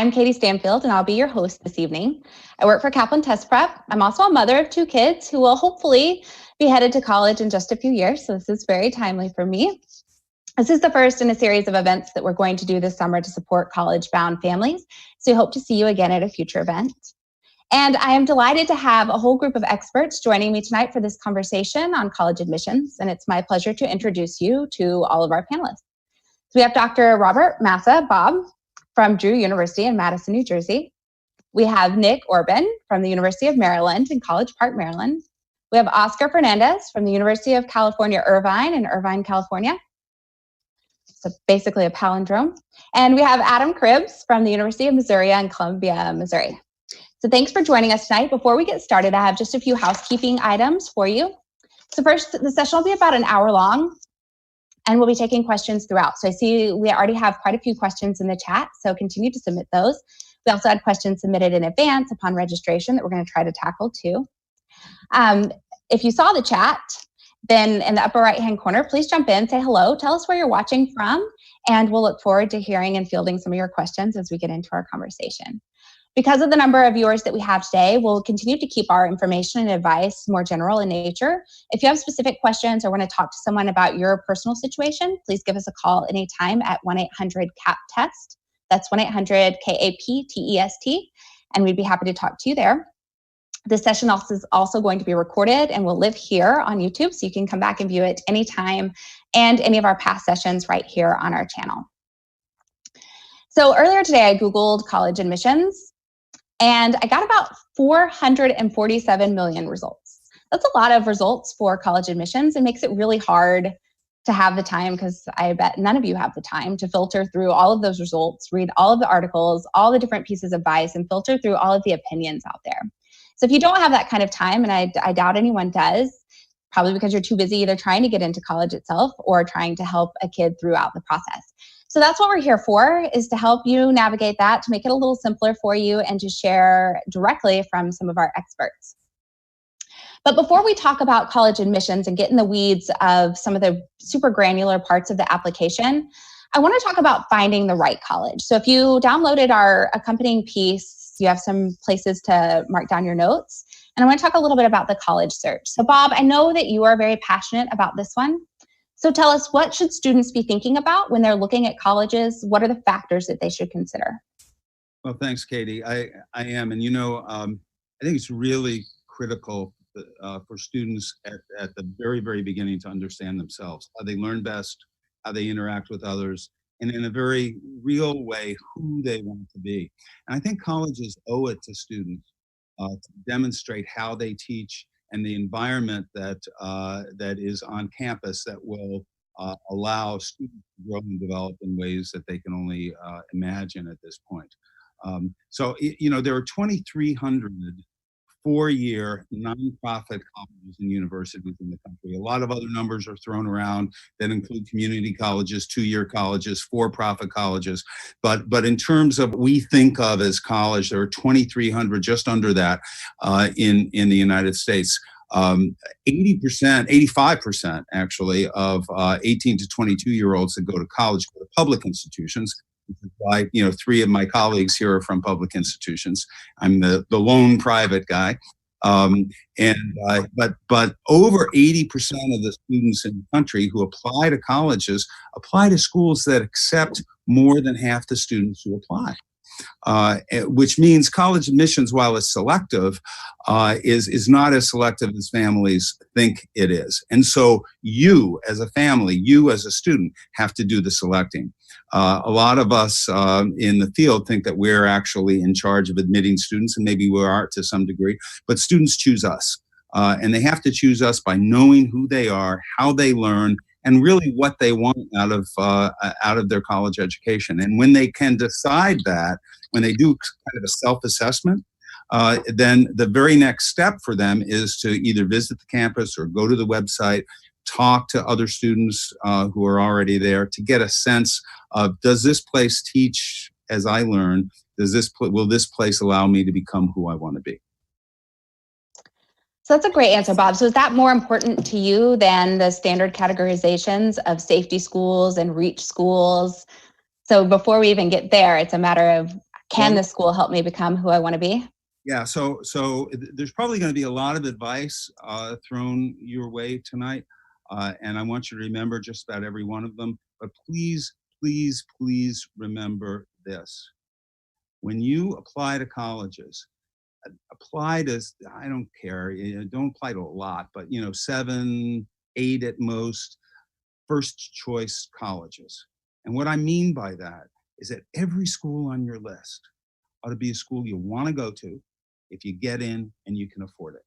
I'm Katie Stanfield, and I'll be your host this evening. I work for Kaplan Test Prep. I'm also a mother of 2 kids who will hopefully be headed to college in just a few years, so this is very timely for me. This is the first in a series of events that we're going to do this summer to support college-bound families, so we hope to see you again at a future event. And I am delighted to have a whole group of experts joining me tonight for this conversation on college admissions, and it's my pleasure to introduce you to all of our panelists. So we have Dr. Robert Massa, Bob, from Drew University in Madison, New Jersey. We have Nick Orban from the University of Maryland in College Park, Maryland. We have Oscar Fernandez from the University of California, Irvine in Irvine, California. So basically a palindrome. And we have Adam Cribbs from the University of Missouri in Columbia, Missouri. So thanks for joining us tonight. Before we get started, I have just a few housekeeping items for you. So first, the session will be about an hour long, and we'll be taking questions throughout. So I see we already have quite a few questions in the chat, so continue to submit those. We also had questions submitted in advance upon registration that we're going to try to tackle too. If you saw the chat, then in the upper right-hand corner, please jump in, say hello, tell us where you're watching from, and we'll look forward to hearing and fielding some of your questions as we get into our conversation. Because of the number of viewers that we have today, we'll continue to keep our information and advice more general in nature. If you have specific questions or want to talk to someone about your personal situation, please give us a call anytime at 1-800-CAP-TEST. That's 1-800-KAP-TEST, and we'd be happy to talk to you there. This session is also going to be recorded and will live here on YouTube, so you can come back and view it anytime, and any of our past sessions right here on our channel. So earlier today, I Googled college admissions, and I got about 447 million results. That's a lot of results for college admissions. It makes it really hard to have the time, because I bet none of you have the time to filter through all of those results, read all of the articles, all the different pieces of advice, and filter through all of the opinions out there. So if you don't have that kind of time, and I doubt anyone does, probably because you're too busy either trying to get into college itself or trying to help a kid throughout the process. So that's what we're here for, is to help you navigate that, to make it a little simpler for you, and to share directly from some of our experts. But before we talk about college admissions and get in the weeds of some of the super granular parts of the application, I want to talk about finding the right college. So if you downloaded our accompanying piece, you have some places to mark down your notes. And I want to talk a little bit about the college search. So Bob, I know that you are very passionate about this one. So tell us, what should students be thinking about when they're looking at colleges? What are the factors that they should consider? Well, thanks, Katie. I am. And, I think it's really critical for students at the very, very beginning to understand themselves, how they learn best, how they interact with others, and in a very real way, who they want to be. And I think colleges owe it to students to demonstrate how they teach, and the environment that is on campus that will allow students to grow and develop in ways that they can only imagine at this point. There are 2,300 4-year nonprofit colleges and universities in the country. A lot of other numbers are thrown around that include community colleges, 2-year colleges, for-profit colleges. But in terms of what we think of as college, there are 2,300, just under that, in the United States. 85% actually of 18 to 22-year-olds that go to college go to public institutions. Why, 3 of my colleagues here are from public institutions. I'm the lone private guy. But over 80% of the students in the country who apply to colleges apply to schools that accept more than half the students who apply. Which means college admissions, while it's selective, is not as selective as families think it is. And so you as a family, you as a student, have to do the selecting. A lot of us in the field think that we're actually in charge of admitting students, and maybe we are to some degree, but students choose us. And they have to choose us by knowing who they are, how they learn, and really what they want out of their college education. And when they can decide that, when they do kind of a self-assessment, then the very next step for them is to either visit the campus or go to the website, talk to other students who are already there to get a sense of, does this place teach as I learn? Will this place allow me to become who I want to be? So that's a great answer, Bob. So is that more important to you than the standard categorizations of safety schools and reach schools? So before we even get there, it's a matter of can this school help me become who I want to be? Yeah, so there's probably going to be a lot of advice thrown your way tonight, and I want you to remember just about every one of them. But please, please, please remember this: when you apply to colleges, apply to, I don't care, don't apply to a lot, but 7, 8 at most, first choice colleges. And what I mean by that is that every school on your list ought to be a school you want to go to if you get in and you can afford it.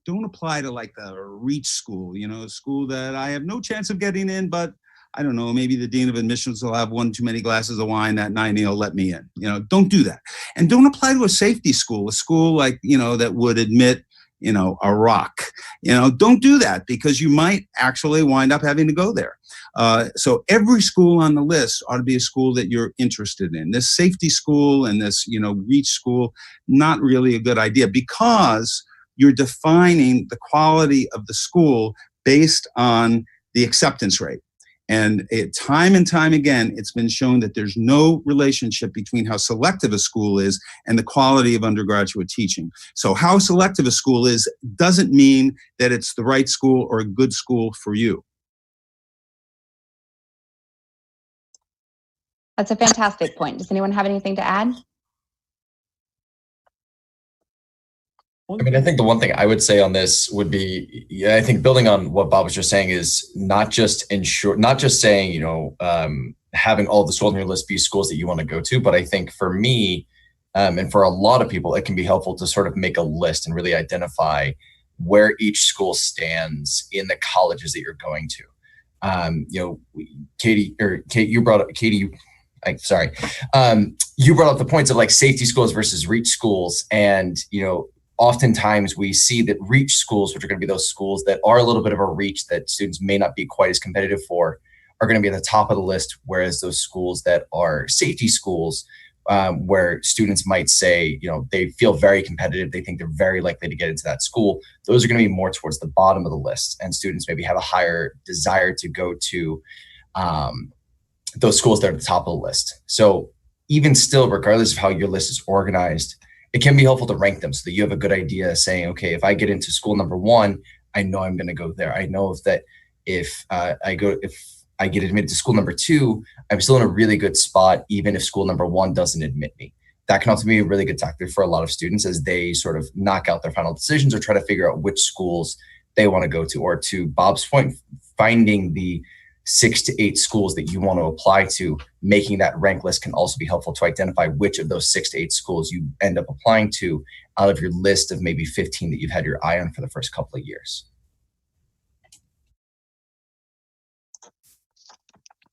Don't apply to like the reach school, a school that I have no chance of getting in, but I don't know, maybe the dean of admissions will have one too many glasses of wine that night and he'll let me in. Don't do that. And don't apply to a safety school, a school like, that would admit, a rock. Don't do that, because you might actually wind up having to go there. So every school on the list ought to be a school that you're interested in. This safety school and this, reach school, not really a good idea, because you're defining the quality of the school based on the acceptance rate. And time and time again, it's been shown that there's no relationship between how selective a school is and the quality of undergraduate teaching. So how selective a school is doesn't mean that it's the right school or a good school for you. That's a fantastic point. Does anyone have anything to add? I think the one thing I would say on this would be, I think building on what Bob was just saying is not just saying, having all the schools on your list be schools that you want to go to. But I think for me, and for a lot of people, it can be helpful to sort of make a list and really identify where each school stands in the colleges that you're going to. You brought up the points of like safety schools versus reach schools. And, oftentimes we see that reach schools, which are going to be those schools that are a little bit of a reach that students may not be quite as competitive for, are going to be at the top of the list. Whereas those schools that are safety schools, where students might say, they feel very competitive, they think they're very likely to get into that school, those are going to be more towards the bottom of the list. And students maybe have a higher desire to go to those schools that are at the top of the list. So even still, regardless of how your list is organized, it can be helpful to rank them so that you have a good idea saying, okay, if I get into school number 1, I know I'm going to go there. I know that if I get admitted to school number 2, I'm still in a really good spot, even if school number 1 doesn't admit me. That can also be a really good tactic for a lot of students as they sort of knock out their final decisions or try to figure out which schools they want to go to. Or to Bob's point, finding the 6 to 8 schools that you want to apply to, making that rank list can also be helpful to identify which of those 6 to 8 schools you end up applying to out of your list of maybe 15 that you've had your eye on for the first couple of years.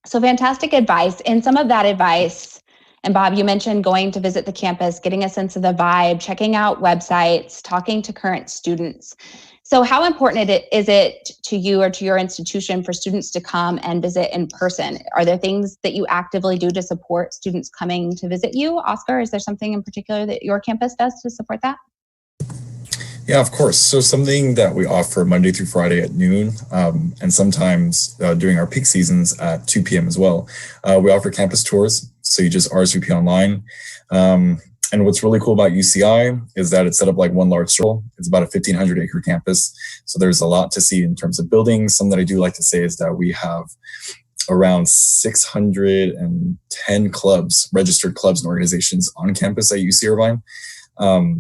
So fantastic advice. And some of that advice, and Bob, you mentioned going to visit the campus, getting a sense of the vibe, checking out websites, talking to current students. So how important is it to you or to your institution for students to come and visit in person? Are there things that you actively do to support students coming to visit you? Oscar, is there something in particular that your campus does to support that? Yeah, of course. So something that we offer Monday through Friday at noon, and sometimes during our peak seasons at 2 p.m. as well. We offer campus tours. So you just RSVP online. And what's really cool about UCI is that it's set up like one large circle. It's about a 1,500 acre campus. So there's a lot to see in terms of buildings. Something that I do like to say is that we have around 610 clubs, registered clubs and organizations on campus at UC Irvine.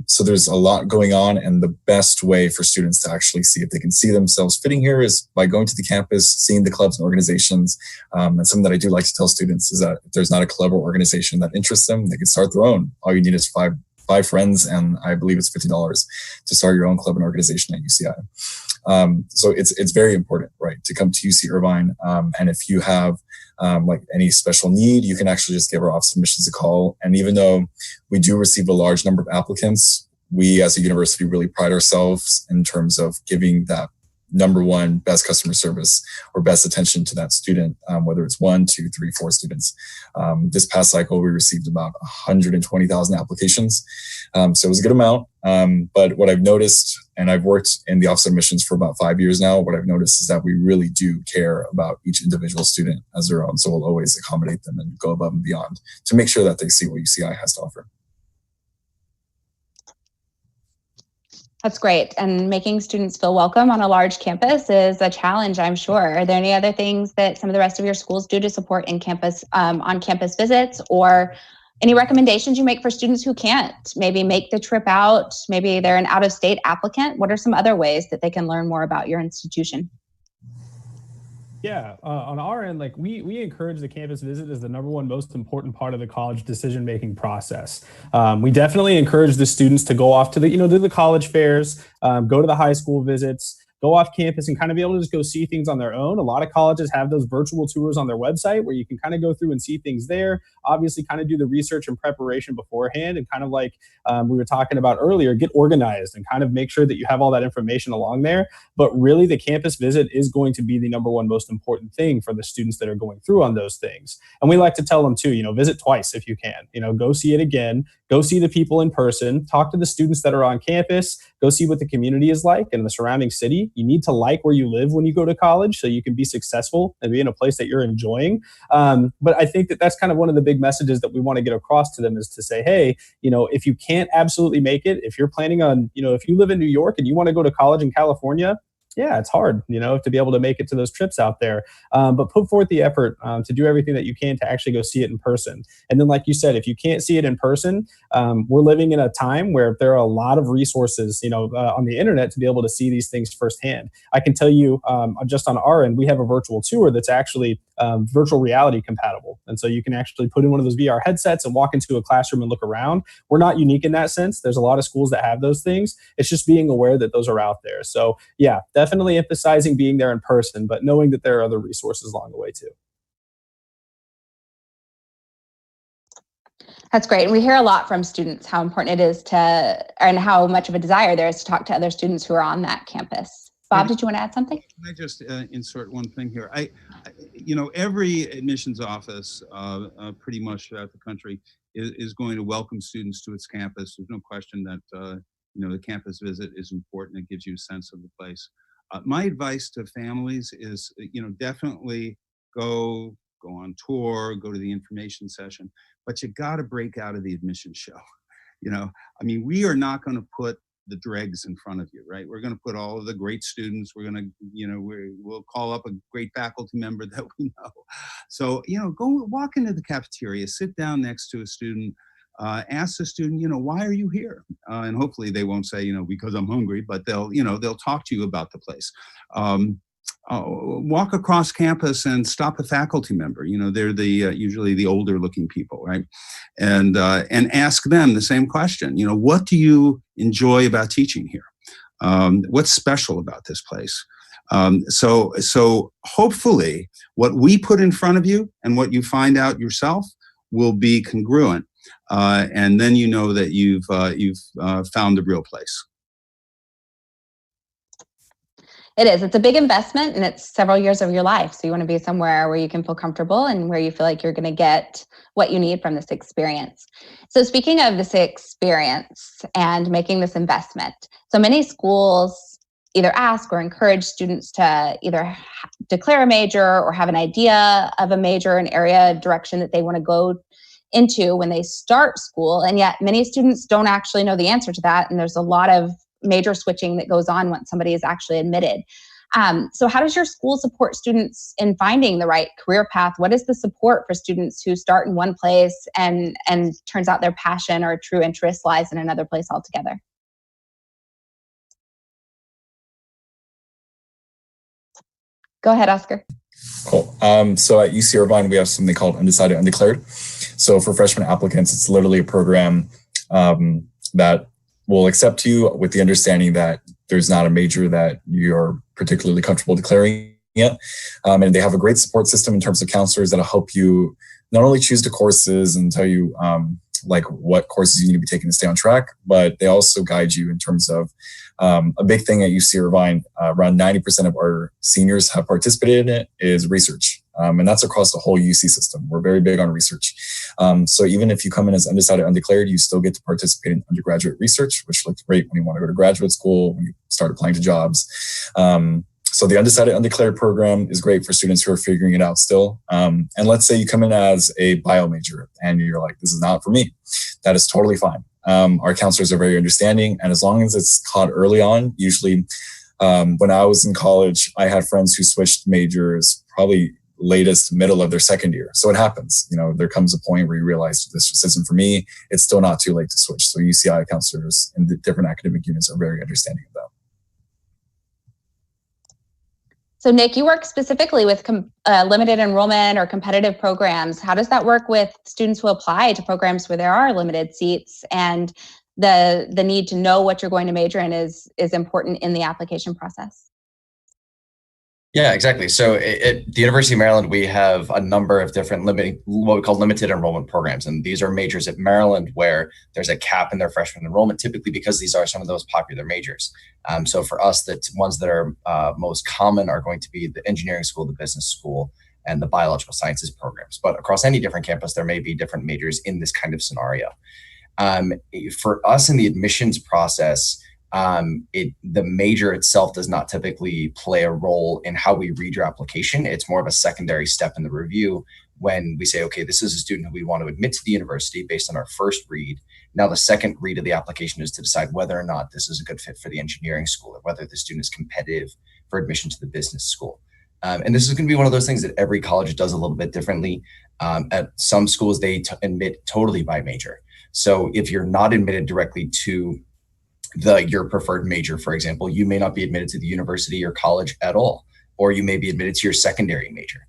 So there's a lot going on, and the best way for students to actually see if they can see themselves fitting here is by going to the campus, seeing the clubs and organizations. And something that I do like to tell students is that if there's not a club or organization that interests them, they can start their own. All you need is five friends, and I believe it's $50 to start your own club and organization at UCI. So it's very important, right, to come to UC Irvine. And if you have like any special need, you can actually just give our Office of Admissions a call. And even though we do receive a large number of applicants, we as a university really pride ourselves in terms of giving that #1 best customer service or best attention to that student, whether it's 1, 2, 3, 4 students. This past cycle, we received about 120,000 applications. So it was a good amount. But what I've noticed, and I've worked in the Office of Admissions for about 5 years now, what I've noticed is that we really do care about each individual student as their own. So we'll always accommodate them and go above and beyond to make sure that they see what UCI has to offer. That's great. And making students feel welcome on a large campus is a challenge, I'm sure. Are there any other things that some of the rest of your schools do to support in-campus, on-campus visits, or any recommendations you make for students who can't maybe make the trip out? Maybe they're an out-of-state applicant. What are some other ways that they can learn more about your institution? Yeah, on our end, like we encourage the campus visit as the #1 most important part of the college decision-making process. We definitely encourage the students to go off to the, do the college fairs, go to the high school visits, go off campus and kind of be able to just go see things on their own. A lot of colleges have those virtual tours on their website where you can kind of go through and see things there. Obviously, kind of do the research and preparation beforehand, and kind of like we were talking about earlier, get organized and kind of make sure that you have all that information along there. But really, the campus visit is going to be the #1 most important thing for the students that are going through on those things. And we like to tell them too, visit twice if you can. Go see it again. Go see the people in person. Talk to the students that are on campus. Go see what the community is like in the surrounding city. You need to like where you live when you go to college so you can be successful and be in a place that you're enjoying. But I think that that's kind of one of the big messages that we want to get across to them, is to say, hey, if you can't absolutely make it, if you're planning on, if you live in New York and you want to go to college in California, yeah, it's hard, to be able to make it to those trips out there. But put forth the effort to do everything that you can to actually go see it in person. And then, like you said, if you can't see it in person, we're living in a time where there are a lot of resources, on the internet to be able to see these things firsthand. I can tell you, just on our end, we have a virtual tour that's actually virtual reality compatible. And so you can actually put in one of those VR headsets and walk into a classroom and look around. We're not unique in that sense. There's a lot of schools that have those things. It's just being aware that those are out there. So yeah, definitely emphasizing being there in person, but knowing that there are other resources along the way too. That's great. And we hear a lot from students how important it is and how much of a desire there is to talk to other students who are on that campus. Bob, did you want to add something? Can I just insert one thing here? Every admissions office pretty much throughout the country is going to welcome students to its campus. There's no question that the campus visit is important. It gives you a sense of the place. My advice to families is, definitely go on tour, go to the information session, but you got to break out of the admission show. We are not going to put the dregs in front of you, right? We're going to put all of the great students. We're going to, we'll call up a great faculty member that we know. So, go walk into the cafeteria, sit down next to a student, ask the student, why are you here? And hopefully they won't say, because I'm hungry, but they'll talk to you about the place. Walk across campus and stop a faculty member. They're usually the older looking people, right? And ask them the same question. What do you enjoy about teaching here? What's special about this place? So hopefully what we put in front of you and what you find out yourself will be congruent. And then that you've found the real place. It is. It's a big investment, and it's several years of your life. So you want to be somewhere where you can feel comfortable and where you feel like you're going to get what you need from this experience. So speaking of this experience and making this investment, so many schools either ask or encourage students to either declare a major or have an idea of a major, an area, direction that they want to go into when they start school. And yet many students don't actually know the answer to that. And there's a lot of major switching that goes on once somebody is actually admitted. So how does your school support students in finding the right career path? What is the support for students who start in one place and turns out their passion or true interest lies in another place altogether? Go ahead, Oscar. Cool. So at UC Irvine, we have something called Undecided, Undeclared. So for freshman applicants, it's literally a program that will accept you with the understanding that there's not a major that you're particularly comfortable declaring yet. And they have a great support system in terms of counselors that'll help you not only choose the courses and tell you like what courses you need to be taking to stay on track, but they also guide you in terms of a big thing at UC Irvine. Around 90% of our seniors have participated in it is research. And that's across the whole UC system. We're very big on research. So even if you come in as undecided, undeclared, you still get to participate in undergraduate research, which looks great when you want to go to graduate school, when you start applying to jobs. So the Undecided Undeclared program is great for students who are figuring it out still. And let's say you come in as a bio major and you're like, this is not for me. That is totally fine. Our counselors are very understanding. And as long as it's caught early on, usually when I was in college, I had friends who switched majors probably latest middle of their second year. So it happens. You know, there comes a point where you realize this just isn't for me. It's still not too late to switch. So UCI counselors in the different academic units are very understanding of that. So Nick, you work specifically with limited enrollment or competitive programs. How does that work with students who apply to programs where there are limited seats, and the need to know what you're going to major in is important in the application process? Yeah, exactly. So at the University of Maryland, we have a number of different what we call limited enrollment programs. And these are majors at Maryland where there's a cap in their freshman enrollment, typically because these are some of those popular majors. So for us, the ones that are most common are going to be the engineering school, the business school, and the biological sciences programs. But across any different campus, there may be different majors in this kind of scenario. For us in the admissions process, the major itself does not typically play a role in how we read your application. It's more of a secondary step in the review when we say, okay, this is a student who we want to admit to the university based on our first read. Now, the second read of the application is to decide whether or not this is a good fit for the engineering school or whether the student is competitive for admission to the business school. And this is going to be one of those things that every college does a little bit differently. At some schools, they admit totally by major. So if you're not admitted directly to your preferred major, for example, you may not be admitted to the university or college at all, or you may be admitted to your secondary major.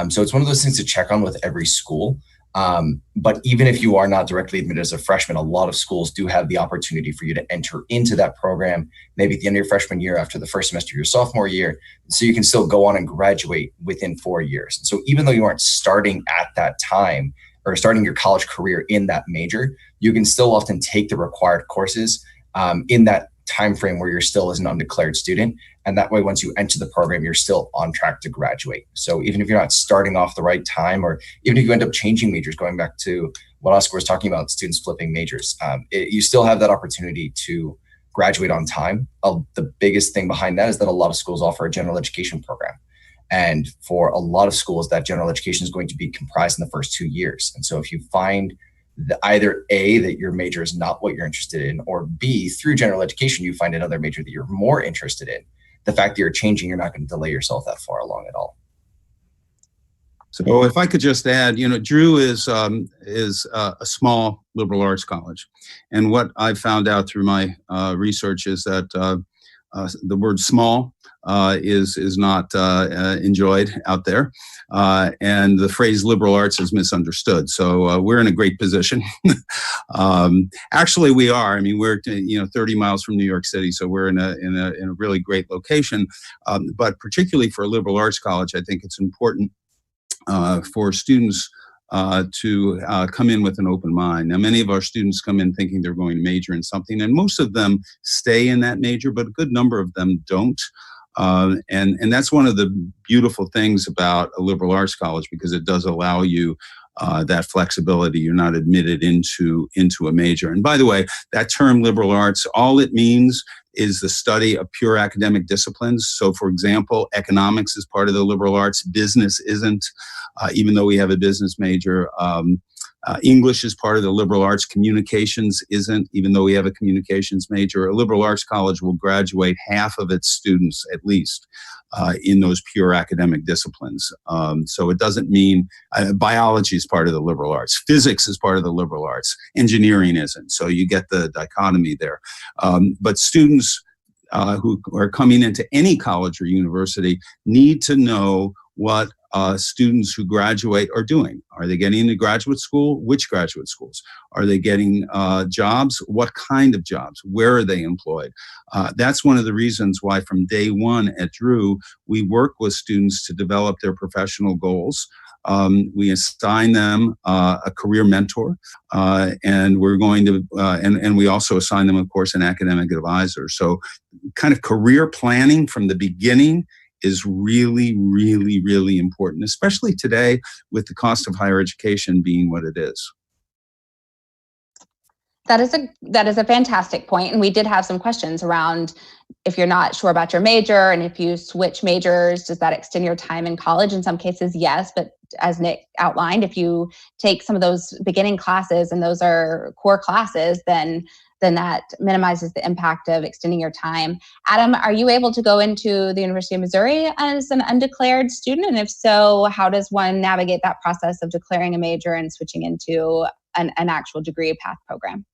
So it's one of those things to check on with every school. But even if you are not directly admitted as a freshman, a lot of schools do have the opportunity for you to enter into that program, maybe at the end of your freshman year after the first semester of your sophomore year. So you can still go on and graduate within 4 years. And so even though you aren't starting at that time or starting your college career in that major, you can still often take the required courses in that time frame where you're still as an undeclared student. And that way, once you enter the program, you're still on track to graduate. So even if you're not starting off the right time, or even if you end up changing majors, going back to what Oscar was talking about, students flipping majors, you still have that opportunity to graduate on time. The biggest thing behind that is that a lot of schools offer a general education program. And for a lot of schools, that general education is going to be comprised in the first 2 years. And so if you find either A, that your major is not what you're interested in, or B, through general education, you find another major that you're more interested in, the fact that you're changing, you're not going to delay yourself that far along at all. So if I could just add, Drew is a small liberal arts college. And what I found out through my research is that the word small is not enjoyed out there. And the phrase liberal arts is misunderstood. So we're in a great position. Actually, we are. I mean, we're 30 miles from New York City, so we're in a really great location. But particularly for a liberal arts college, I think it's important for students to come in with an open mind. Now, many of our students come in thinking they're going to major in something, and most of them stay in that major, but a good number of them don't. And that's one of the beautiful things about a liberal arts college, because it does allow you that flexibility. You're not admitted into a major. And by the way, that term liberal arts, all it means is the study of pure academic disciplines. So for example, economics is part of the liberal arts. Business isn't, even though we have a business major. English is part of the liberal arts. Communications isn't, even though we have a communications major. A liberal arts college will graduate half of its students, at least, in those pure academic disciplines. So it doesn't mean biology is part of the liberal arts. Physics is part of the liberal arts. Engineering isn't. So you get the dichotomy there. But students who are coming into any college or university need to know what students who graduate are doing. Are they getting into graduate school? Which graduate schools? Are they getting jobs? What kind of jobs? Where are they employed? That's one of the reasons why from day one at Drew, we work with students to develop their professional goals. We assign them a career mentor, and we're going to, and we also assign them, of course, an academic advisor. So kind of career planning from the beginning is really, really, really important, especially today with the cost of higher education being what it is. That is a fantastic point. And we did have some questions around if you're not sure about your major and if you switch majors, does that extend your time in college? In some cases, yes. But as Nick outlined, if you take some of those beginning classes and those are core classes, then that minimizes the impact of extending your time. Adam, are you able to go into the University of Missouri as an undeclared student? And if so, how does one navigate that process of declaring a major and switching into an actual degree path program?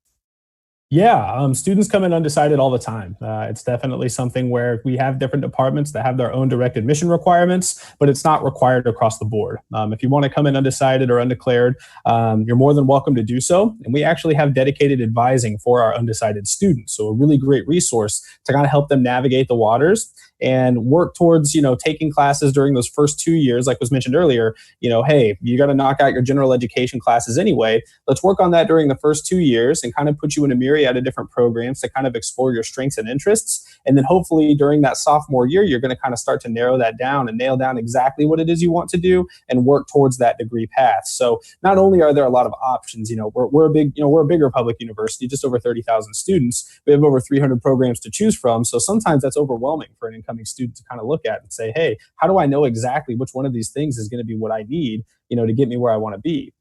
Yeah, students come in undecided all the time. It's definitely something where we have different departments that have their own direct admission requirements, but it's not required across the board. If you want to come in undecided or undeclared, you're more than welcome to do so. And we actually have dedicated advising for our undecided students. So a really great resource to kind of help them navigate the waters and work towards, taking classes during those first 2 years, like was mentioned earlier. Hey, you got to knock out your general education classes anyway. Let's work on that during the first 2 years and kind of put you in a myriad of different programs to kind of explore your strengths and interests. And then hopefully during that sophomore year, you're going to kind of start to narrow that down and nail down exactly what it is you want to do and work towards that degree path. So not only are there a lot of options, we're a bigger public university, just over 30,000 students. We have over 300 programs to choose from. So sometimes that's overwhelming for an incoming student to kind of look at and say, hey, how do I know exactly which one of these things is going to be what I need, to get me where I want to be?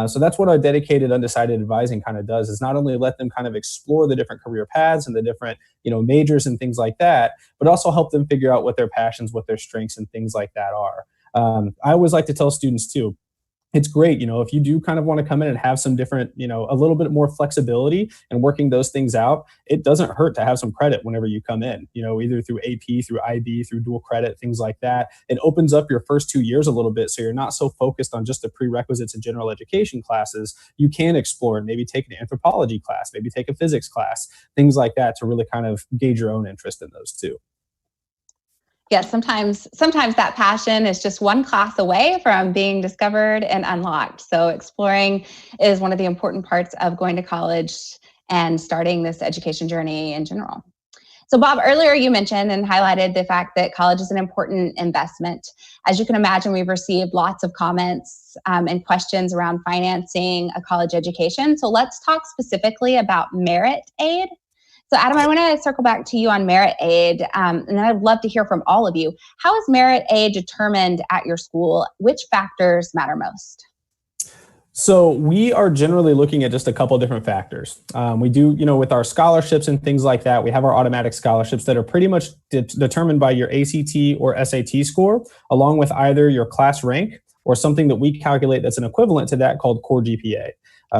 So that's what our dedicated undecided advising kind of does, is not only let them kind of explore the different career paths and the different, majors and things like that, but also help them figure out what their passions, what their strengths and things like that are. I always like to tell students too, it's great, if you do kind of want to come in and have some different, a little bit more flexibility and working those things out, it doesn't hurt to have some credit whenever you come in, either through AP, through IB, through dual credit, things like that. It opens up your first 2 years a little bit, so you're not so focused on just the prerequisites and general education classes. You can explore and maybe take an anthropology class, maybe take a physics class, things like that, to really kind of gauge your own interest in those too. Yes, sometimes that passion is just one class away from being discovered and unlocked. So exploring is one of the important parts of going to college and starting this education journey in general. So Bob, earlier you mentioned and highlighted the fact that college is an important investment. As you can imagine, we've received lots of comments and questions around financing a college education. So let's talk specifically about Merit Aid. So Adam, I want to circle back to you on Merit Aid, and then I'd love to hear from all of you. How is Merit Aid determined at your school? Which factors matter most? So we are generally looking at just a couple different factors. We do, with our scholarships and things like that, we have our automatic scholarships that are pretty much determined by your ACT or SAT score, along with either your class rank or something that we calculate that's an equivalent to that called core GPA.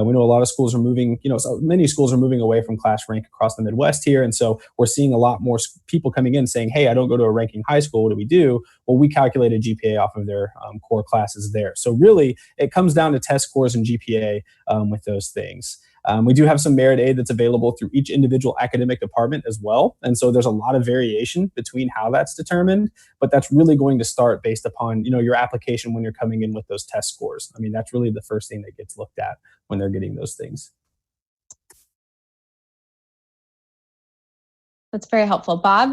We know a lot of schools are moving, so many schools are moving away from class rank across the Midwest here. And so we're seeing a lot more people coming in saying, hey, I don't go to a ranking high school. What do we do? Well, we calculate a GPA off of their core classes there. So really, it comes down to test scores and GPA with those things. We do have some Merit Aid that's available through each individual academic department as well. And so there's a lot of variation between how that's determined, but that's really going to start based upon, your application when you're coming in with those test scores. I mean, that's really the first thing that gets looked at when they're getting those things. That's very helpful. Bob,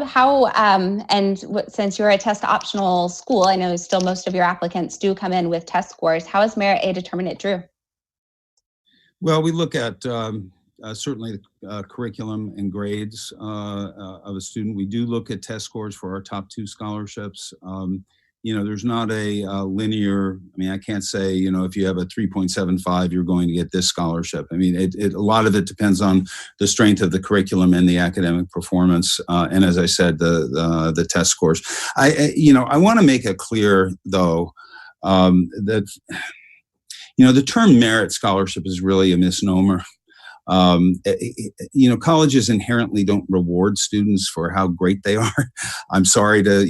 since you're a test optional school, I know still most of your applicants do come in with test scores. How is Merit Aid determined at Drew? Well, we look at certainly the curriculum and grades of a student. We do look at test scores for our top 2 scholarships. There's not a linear, I can't say, if you have a 3.75, you're going to get this scholarship. A lot of it depends on the strength of the curriculum and the academic performance. And as I said, the test scores. I want to make it clear, though, that the term merit scholarship is really a misnomer. Colleges inherently don't reward students for how great they are. I'm sorry to,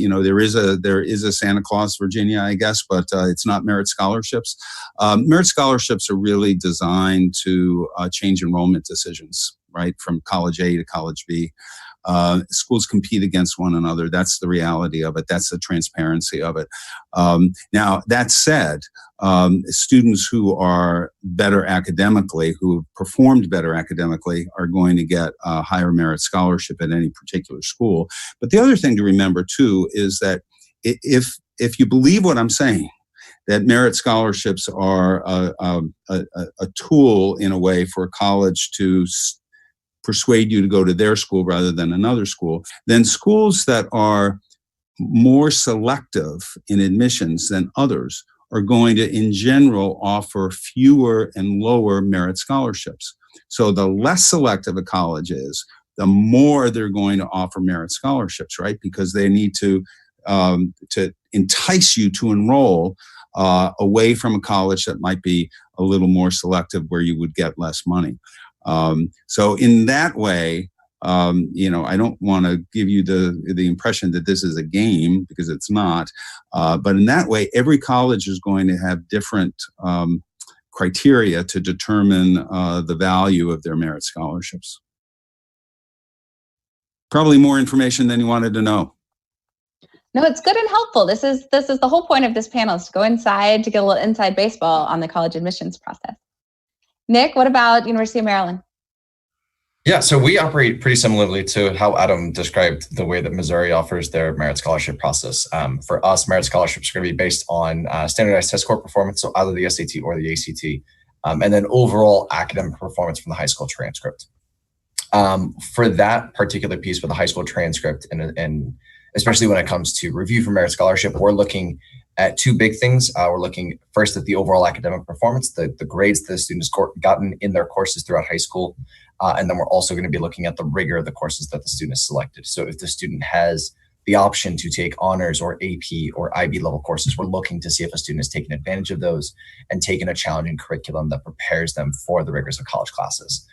there is a Santa Claus, Virginia, I guess, but it's not merit scholarships. Merit scholarships are really designed to change enrollment decisions, right, from college A to college B. Schools compete against one another. That's the reality of it. That's the transparency of it. Now, that said, students who are better academically, who have performed better academically, are going to get a higher merit scholarship at any particular school. But the other thing to remember, too, is that if you believe what I'm saying, that merit scholarships are a tool in a way for a college to persuade you to go to their school rather than another school, then schools that are more selective in admissions than others are going to, in general, offer fewer and lower merit scholarships. So the less selective a college is, the more they're going to offer merit scholarships, right? Because they need to entice you to enroll away from a college that might be a little more selective, where you would get less money. So in that way, I don't want to give you the impression that this is a game, because it's not. But in that way, every college is going to have different criteria to determine the value of their merit scholarships. Probably more information than you wanted to know. No, it's good and helpful. This is the whole point of this panel, is to go inside, to get a little inside baseball on the college admissions process. Nick, what about University of Maryland? Yeah, so we operate pretty similarly to how Adam described the way that Missouri offers their merit scholarship process. For us, merit scholarships are going to be based on standardized test score performance, so either the SAT or the ACT, and then overall academic performance from the high school transcript. For that particular piece for the high school transcript, and especially when it comes to review for merit scholarship, we're looking at two big things. We're looking first at the overall academic performance, the grades that the students gotten in their courses throughout high school. And then we're also going to be looking at the rigor of the courses that the student has selected. So if the student has the option to take honors or AP or IB level courses, we're looking to see if a student has taken advantage of those and taken a challenging curriculum that prepares them for the rigors of college classes.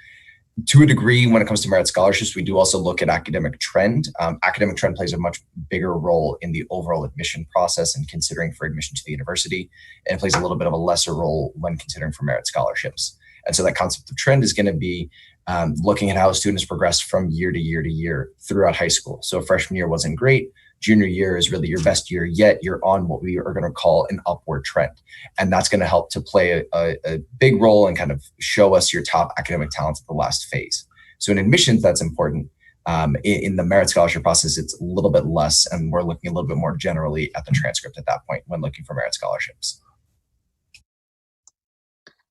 To a degree, when it comes to merit scholarships, we do also look at academic trend. Academic trend plays a much bigger role in the overall admission process and considering for admission to the university, and it plays a little bit of a lesser role when considering for merit scholarships. And so that concept of trend is going to be looking at how students progress from year to year to year throughout high school. So freshman year wasn't great. Junior year is really your best year yet. You're on what we are going to call an upward trend. And that's going to help to play a big role and kind of show us your top academic talents at the last phase. So in admissions, that's important. In the merit scholarship process, it's a little bit less, and we're looking a little bit more generally at the transcript at that point when looking for merit scholarships.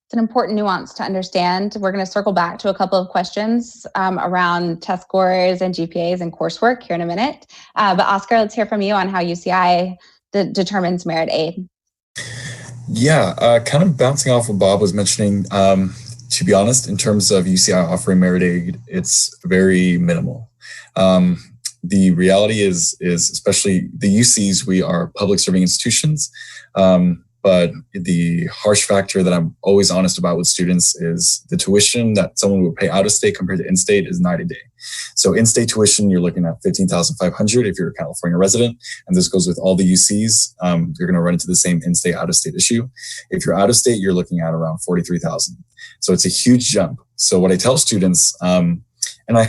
It's an important nuance to understand. We're going to circle back to a couple of questions around test scores and GPAs and coursework here in a minute. But Oscar, let's hear from you on how UCI determines merit aid. Yeah, kind of bouncing off what Bob was mentioning, to be honest, in terms of UCI offering merit aid, it's very minimal. The reality is especially the UCs, we are public serving institutions. But the harsh factor that I'm always honest about with students is the tuition that someone would pay out of state compared to in-state is night and day. So in-state tuition, you're looking at $15,500 if you're a California resident, and this goes with all the UCs. You're going to run into the same in-state, out-of-state issue. If you're out of state, you're looking at around $43,000. So it's a huge jump. So what I tell students, and I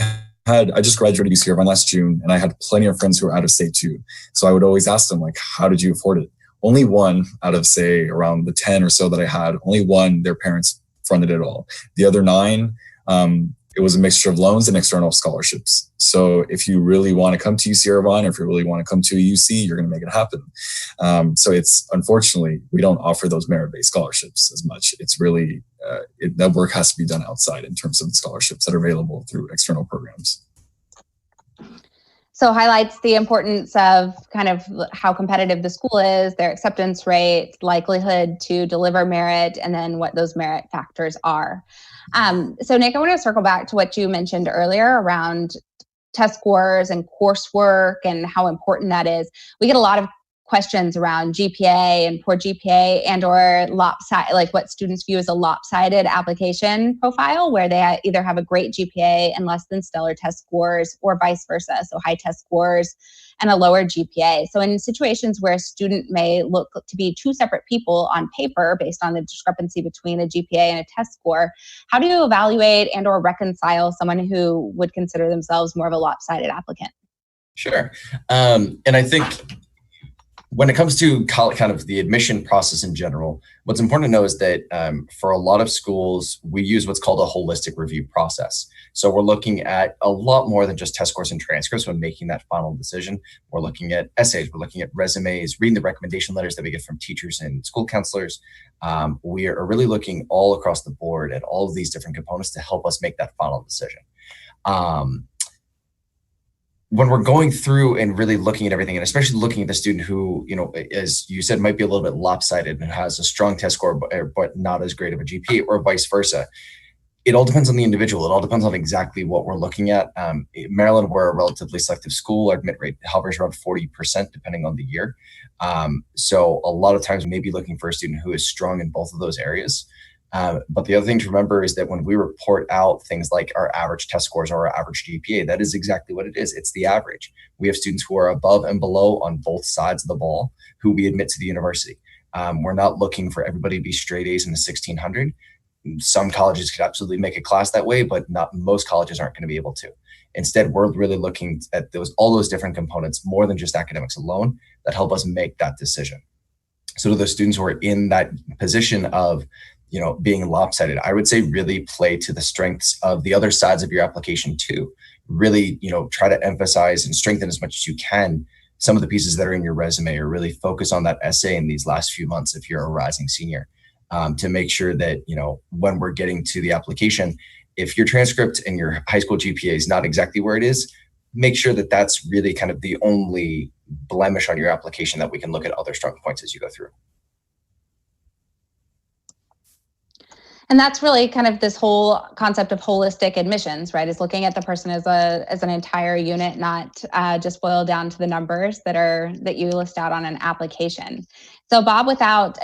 just graduated UC Irvine last June, and I had plenty of friends who were out of state too. So I would always ask them, like, how did you afford it? Only one out of, say, around the 10 or so that I had, only one, their parents funded it all. The other 9, it was a mixture of loans and external scholarships. So if you really want to come to UC Irvine, or if you really want to come to a UC, you're going to make it happen. So it's, unfortunately, we don't offer those merit-based scholarships as much. It's really, that work has to be done outside in terms of the scholarships that are available through external programs. So highlights the importance of kind of how competitive the school is, their acceptance rate, likelihood to deliver merit, and then what those merit factors are. So Nick, I want to circle back to what you mentioned earlier around test scores and coursework and how important that is. We get a lot of questions around GPA and poor GPA and or lopsided, like what students view as a lopsided application profile, where they either have a great GPA and less than stellar test scores, or vice versa, so high test scores and a lower GPA. So in situations where a student may look to be two separate people on paper based on the discrepancy between a GPA and a test score, how do you evaluate and or reconcile someone who would consider themselves more of a lopsided applicant? Sure. And I think when it comes to kind of the admission process in general, what's important to know is that for a lot of schools, we use what's called a holistic review process. So we're looking at a lot more than just test scores and transcripts when making that final decision. We're looking at essays, we're looking at resumes, reading the recommendation letters that we get from teachers and school counselors. We are really looking all across the board at all of these different components to help us make that final decision. When we're going through and really looking at everything, and especially looking at the student who, as you said, might be a little bit lopsided and has a strong test score, but not as great of a GPA, or vice versa, it all depends on the individual. It all depends on exactly what we're looking at. Maryland, we're a relatively selective school. Our admit rate hovers around 40%, depending on the year. So a lot of times we may be looking for a student who is strong in both of those areas. But the other thing to remember is that when we report out things like our average test scores or our average GPA, that is exactly what it is. It's the average. We have students who are above and below on both sides of the ball who we admit to the university. We're not looking for everybody to be straight A's in the 1600. Some colleges could absolutely make a class that way, but not most colleges aren't going to be able to. Instead, we're really looking at all those different components, more than just academics alone, that help us make that decision. So to those students who are in that position of being lopsided, I would say really play to the strengths of the other sides of your application too. Really, try to emphasize and strengthen as much as you can some of the pieces that are in your resume, or really focus on that essay in these last few months if you're a rising senior, to make sure that, when we're getting to the application, if your transcript and your high school GPA is not exactly where it is, make sure that that's really kind of the only blemish on your application, that we can look at other strong points as you go through. And that's really kind of this whole concept of holistic admissions, right? Is looking at the person as an entire unit, not just boiled down to the numbers that you list out on an application. So Bob, without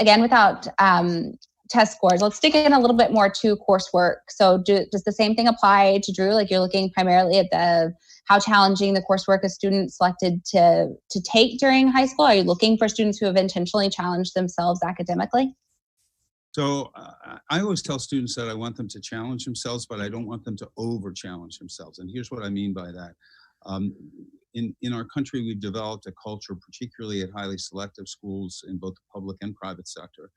test scores, let's dig in a little bit more to coursework. So does the same thing apply to Drew? Like, you're looking primarily at how challenging the coursework a student selected to take during high school? Are you looking for students who have intentionally challenged themselves academically? So I always tell students that I want them to challenge themselves, but I don't want them to over-challenge themselves. And here's what I mean by that. In our country, we've developed a culture, particularly at highly selective schools in both the public and private sector,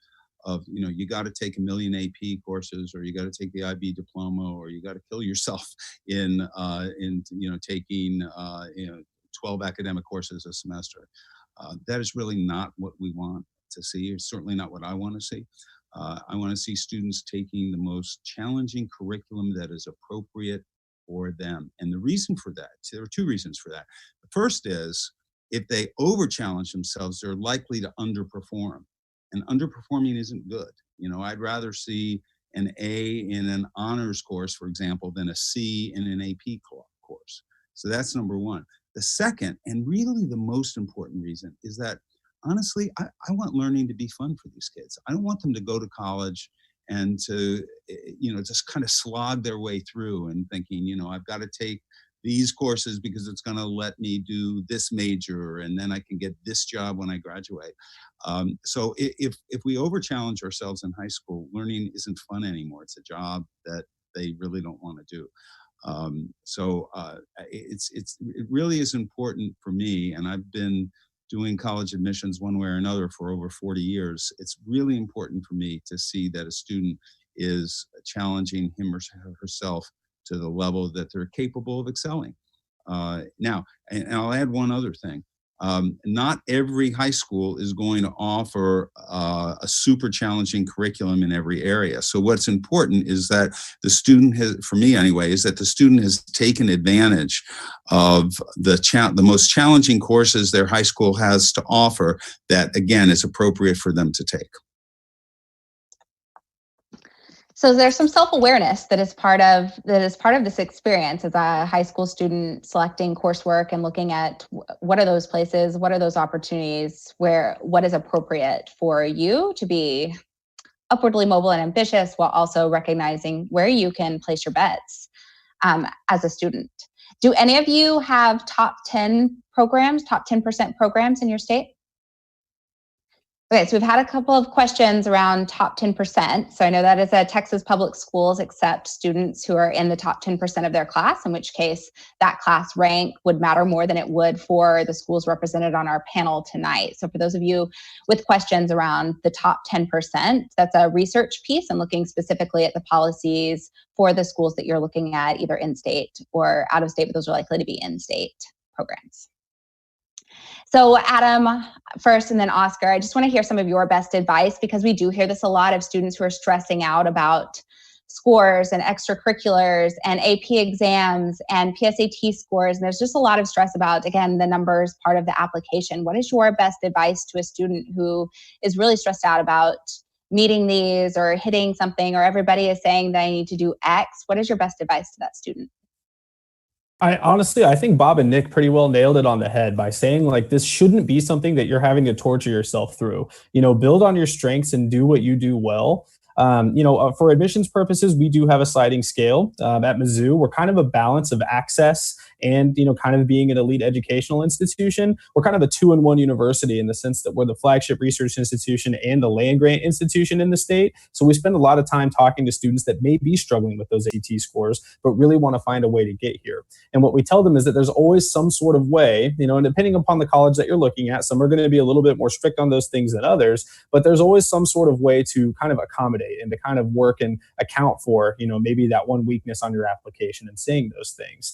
of, you got to take 1 million AP courses, or you got to take the IB diploma, or you got to kill yourself in taking 12 academic courses a semester. That is really not what we want to see. It's certainly not what I want to see. I want to see students taking the most challenging curriculum that is appropriate for them. And the reason for that, there are two reasons for that. The first is, if they over-challenge themselves, they're likely to underperform. And underperforming isn't good. I'd rather see an A in an honors course, for example, than a C in an AP course. So that's number one. The second, and really the most important reason, is that honestly, I want learning to be fun for these kids. I don't want them to go to college and to, just kind of slog their way through and thinking, I've got to take these courses because it's going to let me do this major, and then I can get this job when I graduate. So if we over-challenge ourselves in high school, learning isn't fun anymore. It's a job that they really don't want to do. It really is important for me, and I've been doing college admissions one way or another for over 40 years. It's really important for me to see that a student is challenging him or herself to the level that they're capable of excelling. Now, and I'll add one other thing. Not every high school is going to offer a super challenging curriculum in every area. So what's important is that the student has, for me anyway, is that the student has taken advantage of the most challenging courses their high school has to offer, that again is appropriate for them to take. So there's some self-awareness that is part of this experience as a high school student selecting coursework and looking at what are those places, what are those opportunities, what is appropriate for you to be upwardly mobile and ambitious, while also recognizing where you can place your bets as a student. Do any of you have top 10% programs in your state? Okay, so we've had a couple of questions around top 10%. So I know that is a Texas public schools accept students who are in the top 10% of their class, in which case that class rank would matter more than it would for the schools represented on our panel tonight. So for those of you with questions around the top 10%, that's a research piece and looking specifically at the policies for the schools that you're looking at, either in-state or out-of-state, but those are likely to be in-state programs. So Adam first and then Oscar, I just want to hear some of your best advice, because we do hear this a lot of students who are stressing out about scores and extracurriculars and AP exams and PSAT scores. And there's just a lot of stress about, again, the numbers part of the application. What is your best advice to a student who is really stressed out about meeting these or hitting something, or everybody is saying that I need to do X? What is your best advice to that student? I think Bob and Nick pretty well nailed it on the head by saying, like, this shouldn't be something that you're having to torture yourself through. Build on your strengths and do what you do well. For admissions purposes, we do have a sliding scale at Mizzou. We're kind of a balance of access and, kind of being an elite educational institution. We're kind of a 2-in-1 university in the sense that we're the flagship research institution and the land grant institution in the state. So we spend a lot of time talking to students that may be struggling with those AT scores, but really want to find a way to get here. And what we tell them is that there's always some sort of way, and depending upon the college that you're looking at, some are going to be a little bit more strict on those things than others, but there's always some sort of way to kind of accommodate and to kind of work and account for, maybe that one weakness on your application and saying those things.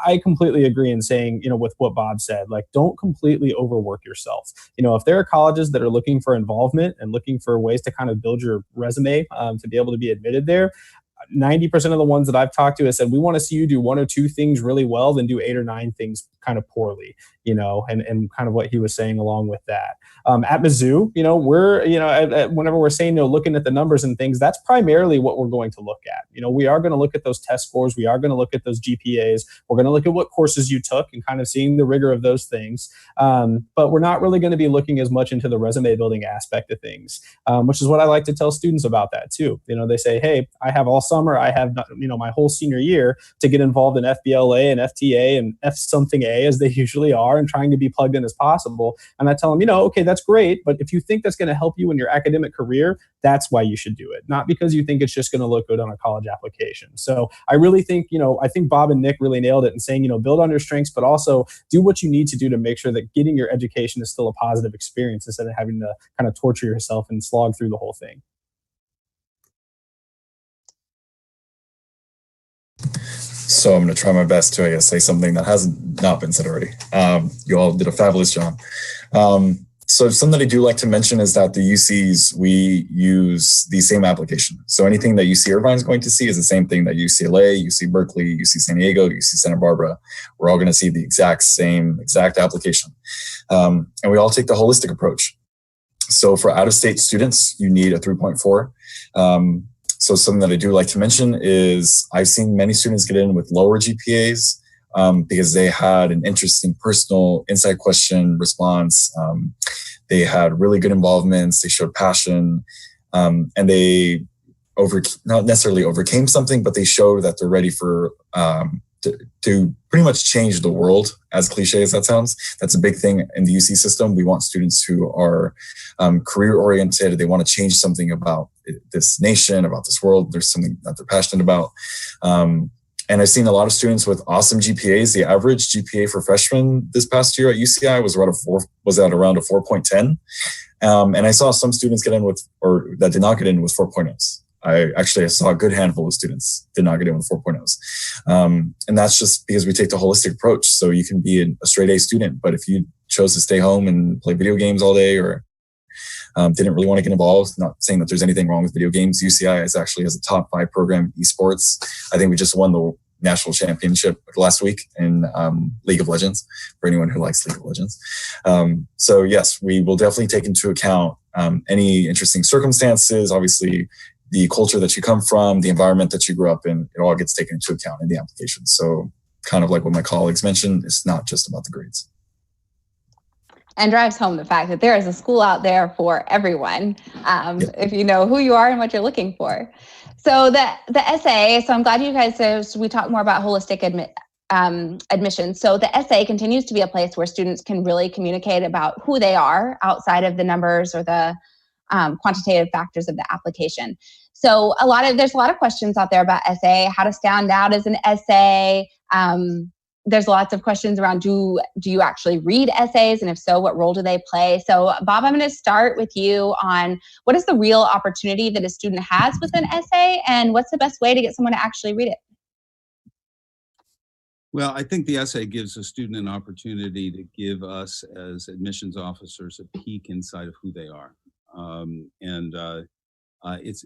I completely agree in saying, with what Bob said, like, don't completely overwork yourself. If there are colleges that are looking for involvement and looking for ways to kind of build your resume to be able to be admitted there, 90% of the ones that I've talked to have said, we want to see you do 1 or 2 things really well, then do 8 or 9 things kind of poorly, and kind of what he was saying along with that. At Mizzou, we're, whenever we're saying, looking at the numbers and things, that's primarily what we're going to look at. We are going to look at those test scores. We are going to look at those GPAs. We're going to look at what courses you took and kind of seeing the rigor of those things. But we're not really going to be looking as much into the resume building aspect of things, which is what I like to tell students about that too. They say, hey, I have all summer, I have, my whole senior year to get involved in FBLA and FTA and F something A, as they usually are, and trying to be plugged in as possible. And I tell them, okay, that's great, but if you think that's going to help you in your academic career, that's why you should do it, not because you think it's just going to look good on a college application. So I really think, I think Bob and Nick really nailed it in saying, build on your strengths, but also do what you need to do to make sure that getting your education is still a positive experience instead of having to kind of torture yourself and slog through the whole thing. So I'm going to try my best to, say something that hasn't not been said already. You all did a fabulous job. So something that I do like to mention is that the UCs, we use the same application. So anything that UC Irvine is going to see is the same thing that UCLA, UC Berkeley, UC San Diego, UC Santa Barbara. We're all going to see the exact application. And we all take the holistic approach. So for out-of-state students, you need a 3.4. So something that I do like to mention is I've seen many students get in with lower GPAs because they had an interesting personal insight question response. They had really good involvements. They showed passion, and they not necessarily overcame something, but they showed that they're ready for to pretty much change the world, as cliche as that sounds. That's a big thing in the UC system. We want students who are career-oriented. They want to change something about this nation, about this world. There's something that they're passionate about. And I've seen a lot of students with awesome GPAs. The average GPA for freshmen this past year at UCI was at around a 4.10. And I saw some students get in that did not get in with 4.0s. I saw a good handful of students did not get in with 4.0s. And that's just because we take the holistic approach. So you can be a straight A student, but if you chose to stay home and play video games all day or didn't really want to get involved, not saying that there's anything wrong with video games. UCI has a top 5 program in esports. I think we just won the national championship last week in League of Legends, for anyone who likes League of Legends. So yes, we will definitely take into account any interesting circumstances. Obviously, the culture that you come from, the environment that you grew up in, it all gets taken into account in the application. So kind of like what my colleagues mentioned, it's not just about the grades. And drives home the fact that there is a school out there for everyone, if you know who you are and what you're looking for. So the essay, so I'm glad you guys, we talk more about holistic admissions. So the essay continues to be a place where students can really communicate about who they are outside of the numbers or the quantitative factors of the application. So there's a lot of questions out there about essay, how to stand out as an essay. There's lots of questions around, do you actually read essays? And if so, what role do they play? So Bob, I'm going to start with you on what is the real opportunity that a student has with an essay, and what's the best way to get someone to actually read it? Well, I think the essay gives a student an opportunity to give us as admissions officers a peek inside of who they are.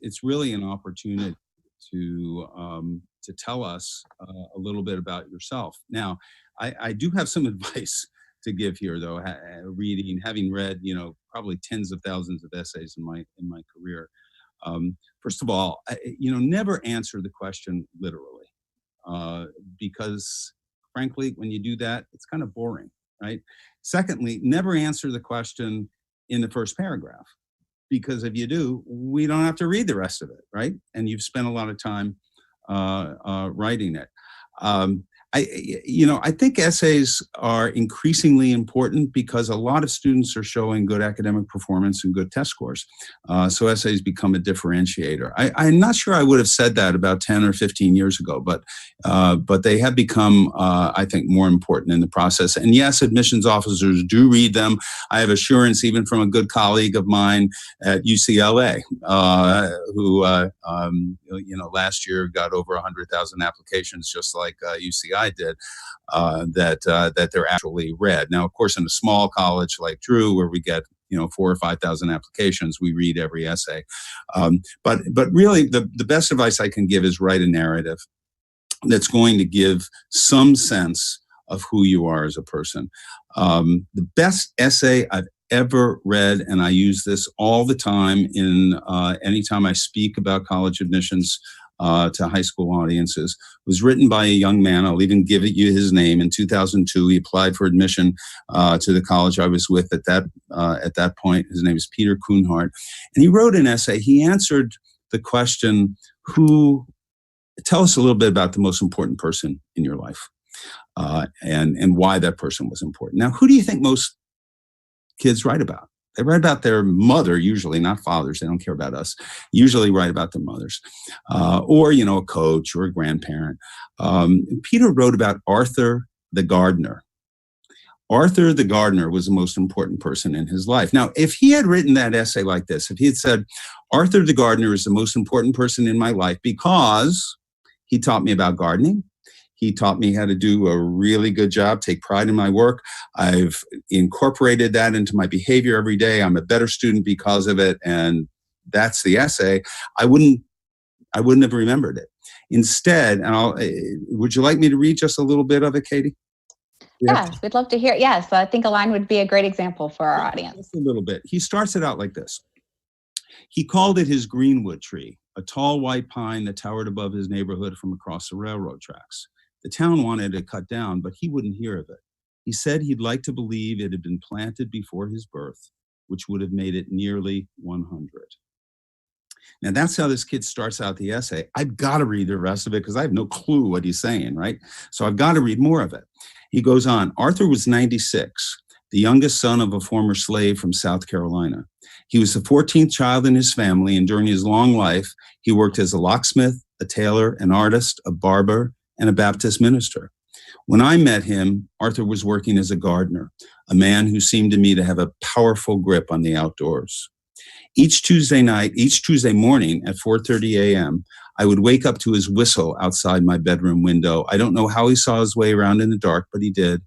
It's really an opportunity to tell us a little bit about yourself. Now, I do have some advice to give here, though. Having read, probably tens of thousands of essays in my career. First of all, never answer the question literally, because frankly, when you do that, it's kind of boring, right? Secondly, never answer the question in the first paragraph, because if you do, we don't have to read the rest of it, right? And you've spent a lot of time writing it. I think essays are increasingly important because a lot of students are showing good academic performance and good test scores. So essays become a differentiator. I'm not sure I would have said that about 10 or 15 years ago, but they have become, I think, more important in the process. And yes, admissions officers do read them. I have assurance even from a good colleague of mine at UCLA, who last year got over 100,000 applications, just like UCI did, that they're actually read. Now, of course, in a small college like Drew, where we get 4,000 or 5,000 applications, we read every essay. But really, the best advice I can give is write a narrative that's going to give some sense of who you are as a person. The best essay I've ever read, and I use this all the time anytime I speak about college admissions to high school audiences, was written by a young man. I'll even give you his name. In 2002, he applied for admission to the college I was with at that point. His name is Peter Kuhnhart, and he wrote an essay. He answered the question, tell us a little bit about the most important person in your life, and why that person was important. Now, who do you think most kids write about? They write about their mother, usually, not fathers. They don't care about us. Usually write about their mothers, or, a coach or a grandparent. Peter wrote about Arthur the gardener. Arthur the gardener was the most important person in his life. Now, if he had written that essay like this, if he had said, Arthur the gardener is the most important person in my life because he taught me about gardening, he taught me how to do a really good job, take pride in my work. I've incorporated that into my behavior every day. I'm a better student because of it. And that's the essay. I wouldn't have remembered it. Instead, would you like me to read just a little bit of it, Katie? Yeah, we'd love to hear it. Yes, I think a line would be a great example for our audience. Just a little bit. He starts it out like this. He called it his greenwood tree, a tall white pine that towered above his neighborhood from across the railroad tracks. The town wanted it cut down, but he wouldn't hear of it. He said he'd like to believe it had been planted before his birth, which would have made it nearly 100. Now, that's how this kid starts out the essay. I've got to read the rest of it because I have no clue what he's saying, right? So I've got to read more of it. He goes on, Arthur was 96, the youngest son of a former slave from South Carolina. He was the 14th child in his family, and during his long life, he worked as a locksmith, a tailor, an artist, a barber, and a Baptist minister. When I met him, Arthur was working as a gardener, a man who seemed to me to have a powerful grip on the outdoors. Each Tuesday morning at 4:30 a.m., I would wake up to his whistle outside my bedroom window. I don't know how he saw his way around in the dark, but he did.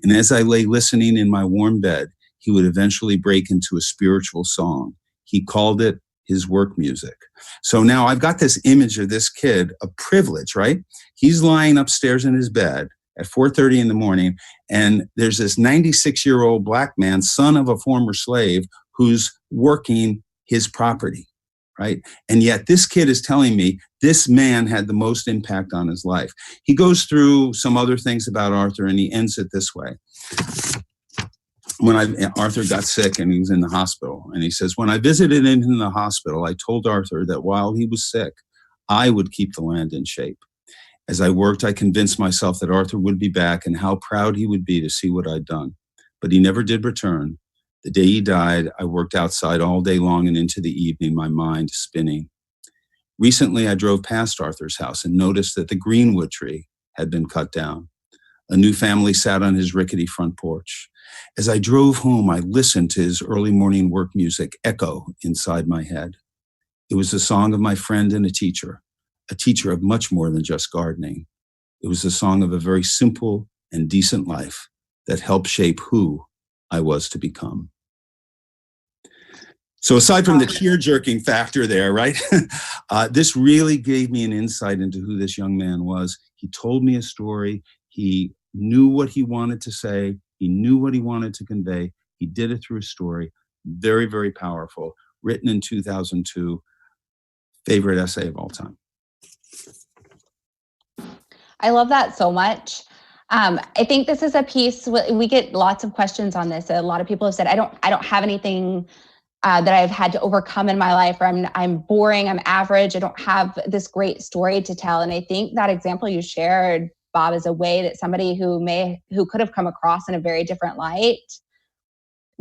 And as I lay listening in my warm bed, he would eventually break into a spiritual song. He called it his work music. So now I've got this image of this kid, a privilege, right? He's lying upstairs in his bed at 4:30 in the morning, and there's this 96-year-old black man, son of a former slave, who's working his property, right? And yet this kid is telling me this man had the most impact on his life. He goes through some other things about Arthur, and he ends it this way. When Arthur got sick and he was in the hospital, and he says, when I visited him in the hospital, I told Arthur that while he was sick, I would keep the land in shape. As I worked, I convinced myself that Arthur would be back and how proud he would be to see what I'd done. But he never did return. The day he died, I worked outside all day long and into the evening, my mind spinning. Recently, I drove past Arthur's house and noticed that the greenwood tree had been cut down. A new family sat on his rickety front porch. As I drove home, I listened to his early morning work music echo inside my head. It was the song of my friend and a teacher of much more than just gardening. It was the song of a very simple and decent life that helped shape who I was to become. So aside from the tear-jerking factor there, right, this really gave me an insight into who this young man was. He told me a story. He knew what he wanted to say. He knew what he wanted to convey. He did it through a story. Very, very powerful. Written in 2002. Favorite essay of all time. I love that so much. I think this is a piece, we get lots of questions on this. A lot of people have said, I don't have anything that I've had to overcome in my life, or I'm boring, I'm average, I don't have this great story to tell. And I think that example you shared, Bob, is a way that somebody who could have come across in a very different light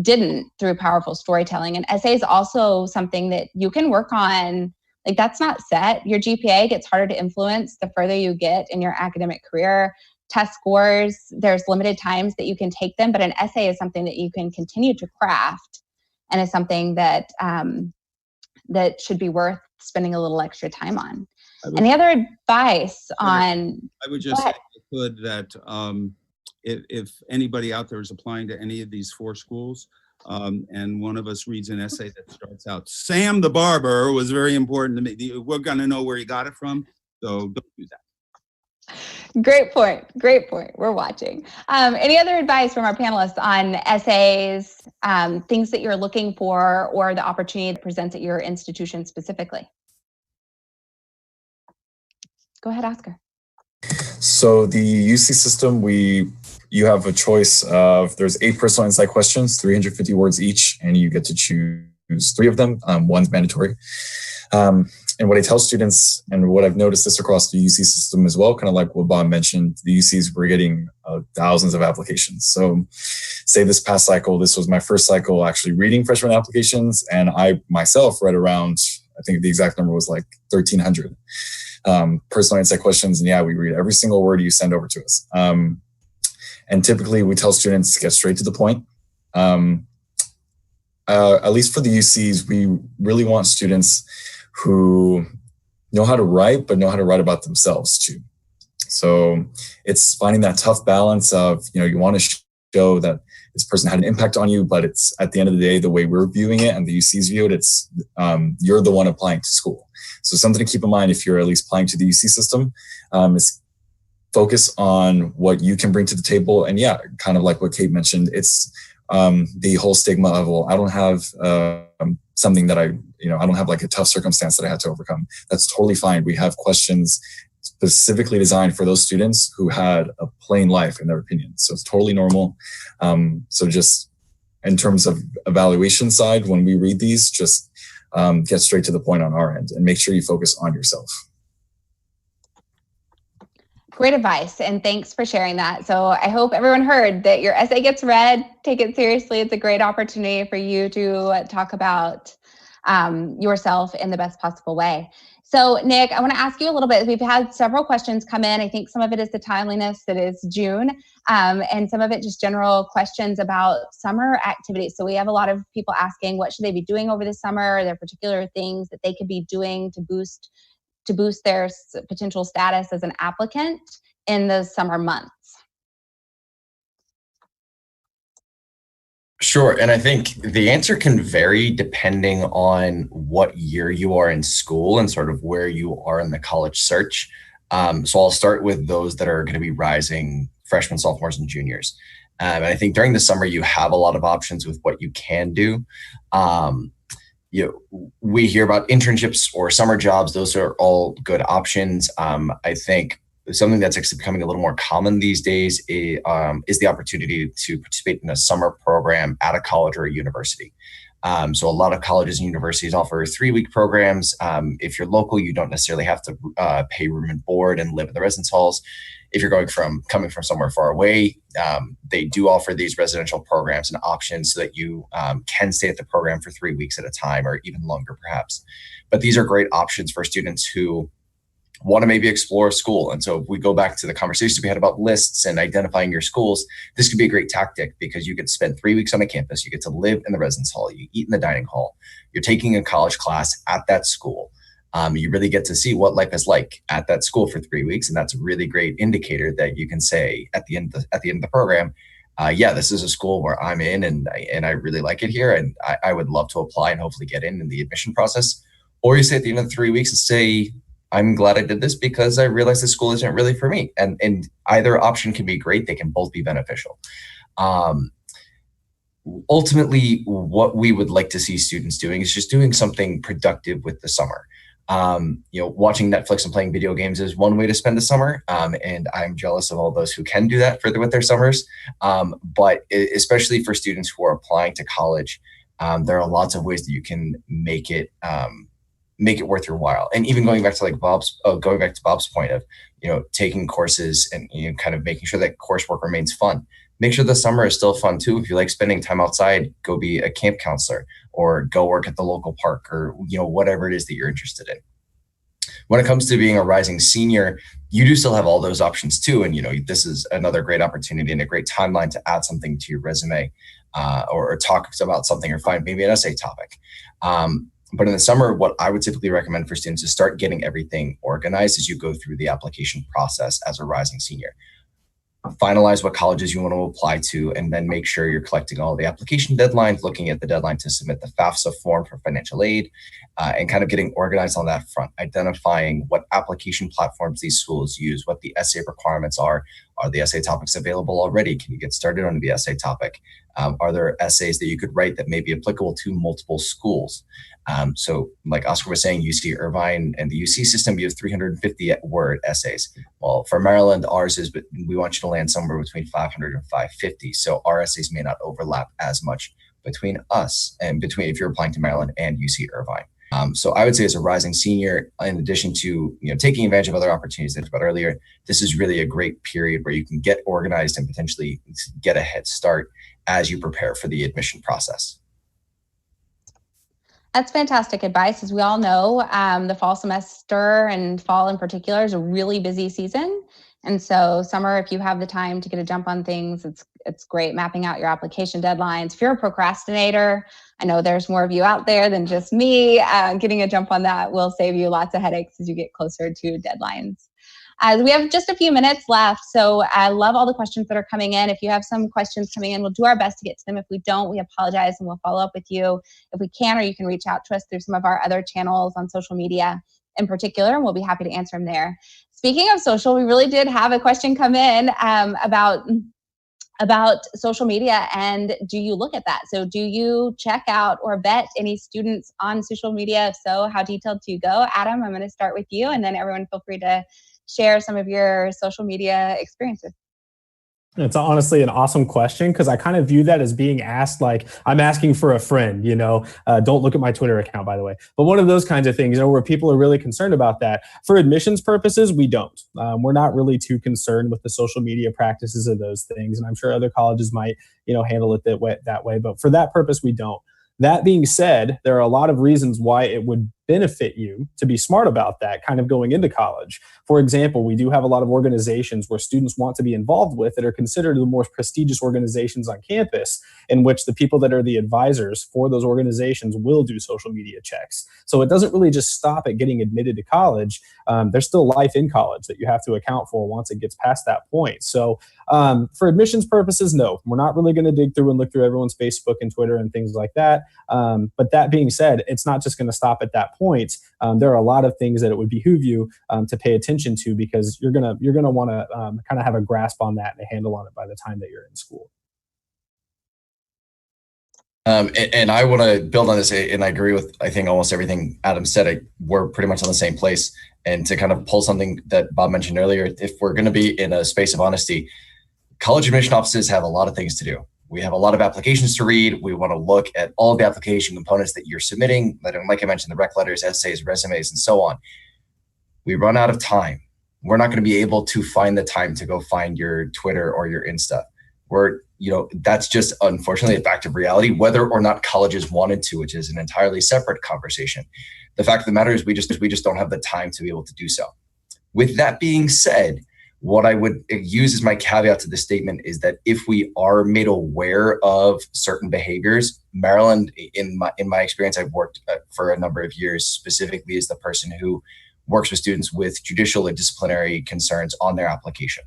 didn't, through powerful storytelling. And essay is also something that you can work on. Like, that's not set. Your GPA gets harder to influence the further you get in your academic career. Test scores, there's limited times that you can take them, but an essay is something that you can continue to craft, and is something that that should be worth spending a little extra time on. Any other advice on? I would just say, if I could, that if anybody out there is applying to any of these 4 schools, and one of us reads an essay that starts out, Sam the barber was very important to me, we're going to know where he got it from, so don't do that. Great point. Great point. We're watching. Any other advice from our panelists on essays, things that you're looking for, or the opportunity that presents at your institution specifically? Go ahead, Oscar. So the UC system, you have a choice of, there's 8 personal insight questions, 350 words each, and you get to choose 3 of them. One's mandatory. And what I tell students, and what I've noticed this across the UC system as well, kind of like what Bob mentioned, the UCs were getting thousands of applications. So say this past cycle, this was my first cycle actually reading freshman applications, and I myself read around, I think the exact number was like 1,300 personal insight questions. And yeah, we read every single word you send over to us. And typically we tell students to get straight to the point. At least for the UCs, we really want students who know how to write, but know how to write about themselves too. So it's finding that tough balance of, you want to show that this person had an impact on you, but it's at the end of the day, the way we're viewing it and the UCs view it, it's you're the one applying to school. So something to keep in mind if you're at least applying to the UC system is focus on what you can bring to the table. And yeah, kind of like what Kate mentioned, it's the whole stigma of, well, I don't have something that I don't have like a tough circumstance that I had to overcome. That's totally fine. We have questions specifically designed for those students who had a plain life in their opinion. So it's totally normal. So just in terms of evaluation side, when we read these, just get straight to the point on our end and make sure you focus on yourself. Great advice, and thanks for sharing that. So I hope everyone heard that your essay gets read. Take it seriously. It's a great opportunity for you to talk about yourself in the best possible way. So Nick, I want to ask you a little bit. We've had several questions come in. I think some of it is the timeliness that is June, and some of it just general questions about summer activities. So we have a lot of people asking, what should they be doing over the summer? Are there particular things that they could be doing to boost their potential status as an applicant in the summer months? Sure. And I think the answer can vary depending on what year you are in school and sort of where you are in the college search. So I'll start with those that are going to be rising freshmen, sophomores, and juniors. And I think during the summer, you have a lot of options with what you can do. we hear about internships or summer jobs. Those are all good options. I think something that's actually becoming a little more common these days is the opportunity to participate in a summer program at a college or a university. So a lot of colleges and universities offer 3-week programs. If you're local, you don't necessarily have to pay room and board and live in the residence halls. If you're coming from somewhere far away, they do offer these residential programs and options so that you can stay at the program for 3 weeks at a time or even longer perhaps. But these are great options for students who want to maybe explore a school. And so if we go back to the conversations we had about lists and identifying your schools, this could be a great tactic because you could spend 3 weeks on a campus. You get to live in the residence hall. You eat in the dining hall. You're taking a college class at that school. You really get to see what life is like at that school for 3 weeks. And that's a really great indicator that you can say at the end of the program, yeah, this is a school where I'm in and I really like it here. And I would love to apply and hopefully get in the admission process. Or you say at the end of the 3 weeks and say, I'm glad I did this because I realized this school isn't really for me. And either option can be great. They can both be beneficial. Ultimately, what we would like to see students doing is just doing something productive with the summer. Watching Netflix and playing video games is one way to spend the summer. And I'm jealous of all those who can do that with their summers. But especially for students who are applying to college, there are lots of ways that you can make it worth your while. And even going back to Bob's point of, taking courses and kind of making sure that coursework remains fun. Make sure the summer is still fun too. If you like spending time outside, go be a camp counselor or go work at the local park or, whatever it is that you're interested in. When it comes to being a rising senior, you do still have all those options too. And, this is another great opportunity and a great timeline to add something to your resume or talk about something or find maybe an essay topic. But in the summer, what I would typically recommend for students is start getting everything organized as you go through the application process as a rising senior. Finalize what colleges you want to apply to, and then make sure you're collecting all the application deadlines, looking at the deadline to submit the FAFSA form for financial aid, and kind of getting organized on that front, identifying what application platforms these schools use, what the essay requirements are. Are the essay topics available already? Can you get started on the essay topic? Are there essays that you could write that may be applicable to multiple schools? So like Oscar was saying, UC Irvine and the UC system, you have 350 word essays. Well, for Maryland, ours is, but we want you to land somewhere between 500 and 550. So our essays may not overlap as much between us and if you're applying to Maryland and UC Irvine. So I would say as a rising senior, in addition to taking advantage of other opportunities that I talked about earlier, this is really a great period where you can get organized and potentially get a head start as you prepare for the admission process. That's fantastic advice. As we all know, the fall semester and fall in particular is a really busy season. And so summer, if you have the time to get a jump on things, it's great mapping out your application deadlines. If you're a procrastinator, I know there's more of you out there than just me. Getting a jump on that will save you lots of headaches as you get closer to deadlines. We have just a few minutes left, so I love all the questions that are coming in. If you have some questions coming in, we'll do our best to get to them. If we don't, we apologize and we'll follow up with you if we can, or you can reach out to us through some of our other channels on social media in particular, and we'll be happy to answer them there. Speaking of social, we really did have a question come in about social media, and do you look at that? So do you check out or vet any students on social media? If so, how detailed do you go? Adam, I'm going to start with you, and then everyone feel free to share some of your social media experiences. It's honestly an awesome question because I kind of view that as being asked like I'm asking for a friend, don't look at my Twitter account, by the way. But one of those kinds of things, where people are really concerned about that. For admissions purposes, we don't. We're not really too concerned with the social media practices of those things. And I'm sure other colleges might, handle it that way. But for that purpose, we don't. That being said, there are a lot of reasons why it would benefit you to be smart about that kind of going into college. For example, we do have a lot of organizations where students want to be involved with that are considered the more prestigious organizations on campus, in which the people that are the advisors for those organizations will do social media checks. So it doesn't really just stop at getting admitted to college. There's still life in college that you have to account for once it gets past that point. So for admissions purposes, no, we're not really going to dig through and look through everyone's Facebook and Twitter and things like that. But that being said, it's not just going to stop at that point. There are a lot of things that it would behoove you to pay attention to, because you're gonna want to kind of have a grasp on that and a handle on it by the time that you're in school. And I want to build on this, and I agree with, I think, almost everything Adam said. We're pretty much on the same place. And to kind of pull something that Bob mentioned earlier, if we're going to be in a space of honesty, college admission offices have a lot of things to do. We have a lot of applications to read. We want to look at all of the application components that you're submitting, like I mentioned, the rec letters, essays, resumes, and so on. We run out of time. We're not going to be able to find the time to go find your Twitter or your Insta. That's just unfortunately a fact of reality, whether or not colleges wanted to, which is an entirely separate conversation. The fact of the matter is we just don't have the time to be able to do so. With that being said, what I would use as my caveat to this statement is that if we are made aware of certain behaviors, Maryland, in my experience, I've worked for a number of years, specifically as the person who works with students with judicial or disciplinary concerns on their application.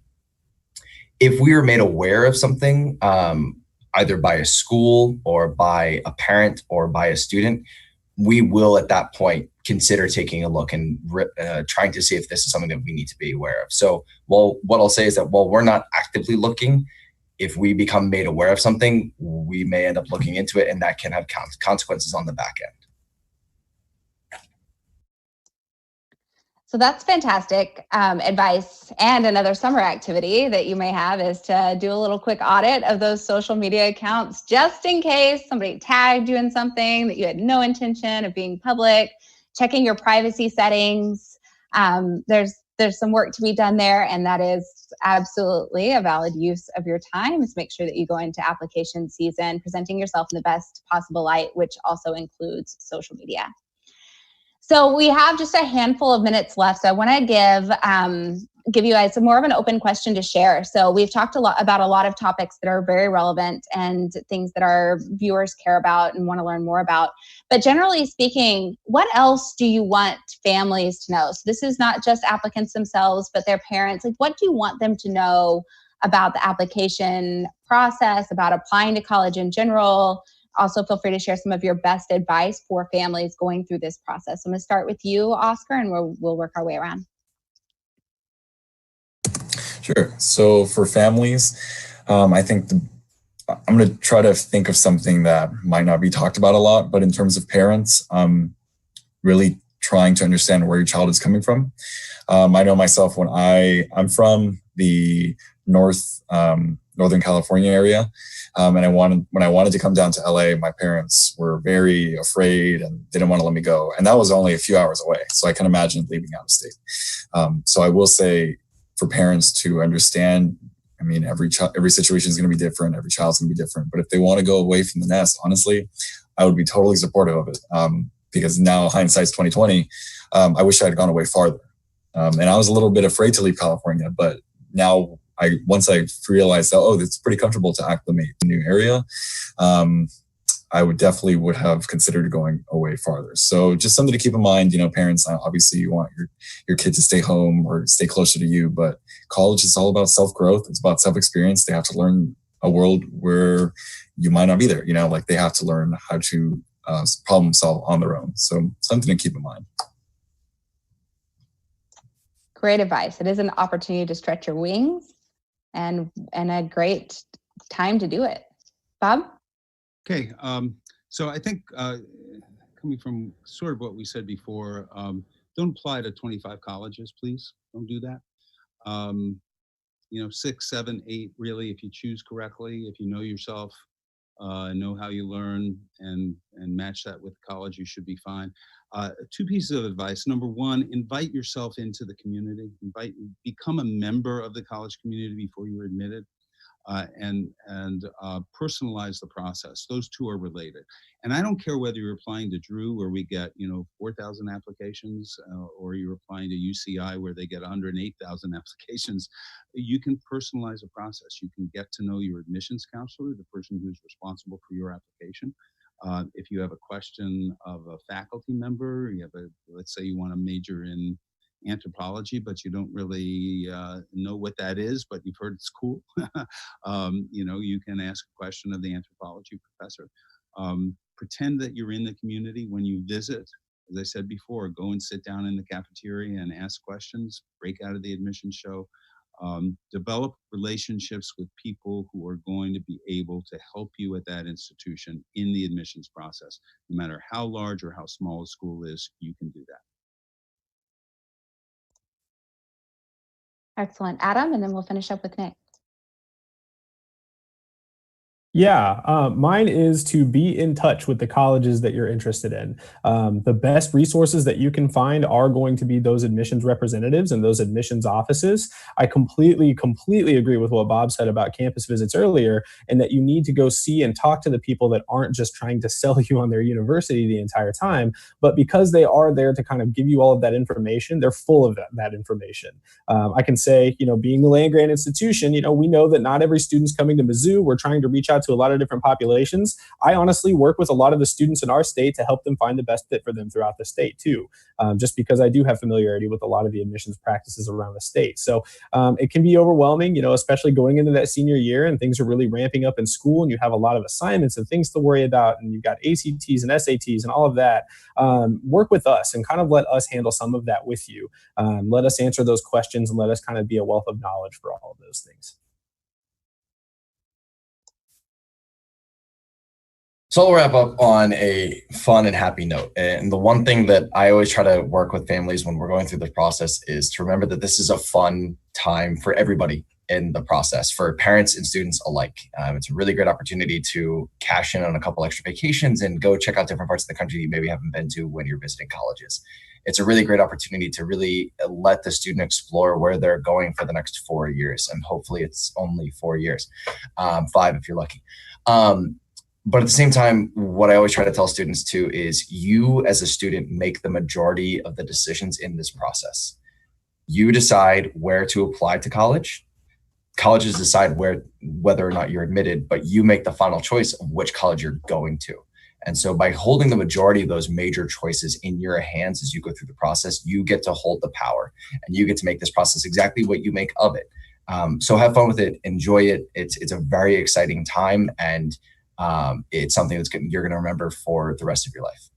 If we are made aware of something, either by a school or by a parent or by a student, we will at that point consider taking a look and trying to see if this is something that we need to be aware of. So what I'll say is that while we're not actively looking, if we become made aware of something, we may end up looking into it, and that can have consequences on the back end. So that's fantastic advice. And another summer activity that you may have is to do a little quick audit of those social media accounts, just in case somebody tagged you in something that you had no intention of being public, checking your privacy settings. There's some work to be done there, and that is absolutely a valid use of your time, is make sure that you go into application season presenting yourself in the best possible light, which also includes social media. So we have just a handful of minutes left. So I want to give you guys more of an open question to share. So we've talked about a lot of topics that are very relevant and things that our viewers care about and want to learn more about. But generally speaking, what else do you want families to know? So this is not just applicants themselves, but their parents. Like, what do you want them to know about the application process, about applying to college in general? Also, feel free to share some of your best advice for families going through this process. I'm going to start with you, Oscar, and we'll work our way around. Sure. So for families, I think I'm going to try to think of something that might not be talked about a lot, but in terms of parents, really trying to understand where your child is coming from. I know myself, when I'm from the Northern California area. And when I wanted to come down to LA, my parents were very afraid and didn't want to let me go. And that was only a few hours away. So I can imagine leaving out of state. So I will say, for parents to understand, I mean, every situation is going to be different. Every child's going to be different. But if they want to go away from the nest, honestly, I would be totally supportive of it. Because now hindsight's 2020. I wish I had gone away farther. And I was a little bit afraid to leave California, but now once I realized that, it's pretty comfortable to acclimate to a new area, I would have considered going away farther. So just something to keep in mind, parents, obviously you want your kid to stay home or stay closer to you, but college is all about self-growth. It's about self-experience. They have to learn a world where you might not be there, like they have to learn how to problem solve on their own. So something to keep in mind. Great advice. It is an opportunity to stretch your wings and a great time to do it. Bob? Okay, so I think coming from sort of what we said before, don't apply to 25 colleges, please. Don't do that. 6, 7, 8, really, if you choose correctly, if you know yourself, know how you learn, and match that with college, you should be fine. 2 pieces of advice. Number 1, invite yourself into the community. Become a member of the college community before you're admitted, and personalize the process. Those 2 are related. And I don't care whether you're applying to Drew, where we get 4,000 applications, or you're applying to UCI, where they get 108,000 applications. You can personalize the process. You can get to know your admissions counselor, the person who's responsible for your application. If you have a question of a faculty member, let's say you want to major in anthropology, but you don't really know what that is, but you've heard it's cool. You can ask a question of the anthropology professor. Pretend that you're in the community when you visit. As I said before, go and sit down in the cafeteria and ask questions, break out of the admissions show. Develop relationships with people who are going to be able to help you at that institution in the admissions process. No matter how large or how small a school is, you can do that. Excellent. Adam, and then we'll finish up with Nick. Yeah, mine is to be in touch with the colleges that you're interested in. The best resources that you can find are going to be those admissions representatives and those admissions offices. I completely agree with what Bob said about campus visits earlier, and that you need to go see and talk to the people that aren't just trying to sell you on their university the entire time, but because they are there to kind of give you all of that information, they're full of that information. I can say, being the land-grant institution, we know that not every student's coming to Mizzou. We're trying to reach out to a lot of different populations. I honestly work with a lot of the students in our state to help them find the best fit for them throughout the state too, just because I do have familiarity with a lot of the admissions practices around the state. So it can be overwhelming, especially going into that senior year and things are really ramping up in school and you have a lot of assignments and things to worry about and you've got ACTs and SATs and all of that. Work with us and kind of let us handle some of that with you. Let us answer those questions and let us kind of be a wealth of knowledge for all of those things. So I'll wrap up on a fun and happy note. And the one thing that I always try to work with families when we're going through this process is to remember that this is a fun time for everybody in the process, for parents and students alike. It's a really great opportunity to cash in on a couple extra vacations and go check out different parts of the country you maybe haven't been to when you're visiting colleges. It's a really great opportunity to really let the student explore where they're going for the next 4 years. And hopefully it's only 4 years, 5 if you're lucky. But at the same time, what I always try to tell students too is you as a student make the majority of the decisions in this process. You decide where to apply to college. Colleges decide whether or not you're admitted, but you make the final choice of which college you're going to. And so by holding the majority of those major choices in your hands as you go through the process, you get to hold the power and you get to make this process exactly what you make of it. So have fun with it, enjoy it. It's a very exciting time, and it's something you're going to remember for the rest of your life.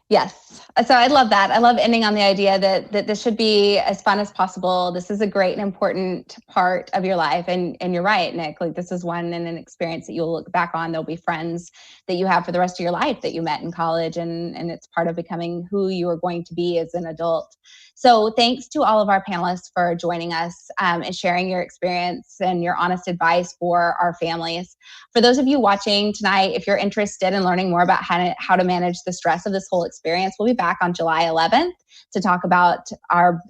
Yes. So I love that. I love ending on the idea that this should be as fun as possible. This is a great and important part of your life. And you're right, Nick, like this is one and an experience that you'll look back on. There'll be friends that you have for the rest of your life that you met in college, and it's part of becoming who you are going to be as an adult. So thanks to all of our panelists for joining us and sharing your experience and your honest advice for our families. For those of you watching tonight, if you're interested in learning more about how to manage the stress of this whole experience, we'll be back on July 11th to talk about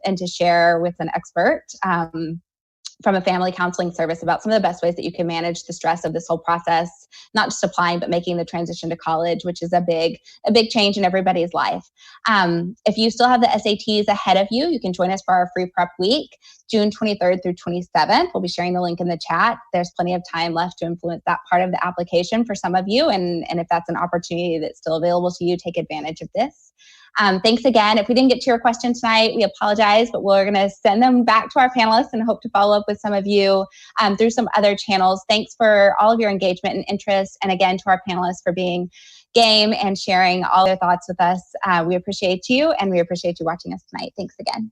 and to share with an expert from a family counseling service about some of the best ways that you can manage the stress of this whole process, not just applying, but making the transition to college, which is a big change in everybody's life. If you still have the SATs ahead of you, you can join us for our free prep week, June 23rd through 27th. We'll be sharing the link in the chat. There's plenty of time left to influence that part of the application for some of you. And if that's an opportunity that's still available to you, take advantage of this. Thanks again. If we didn't get to your question tonight, we apologize, but we're going to send them back to our panelists and hope to follow up with some of you through some other channels. Thanks for all of your engagement and interest. And again, to our panelists for being game and sharing all their thoughts with us. We appreciate you, and we appreciate you watching us tonight. Thanks again.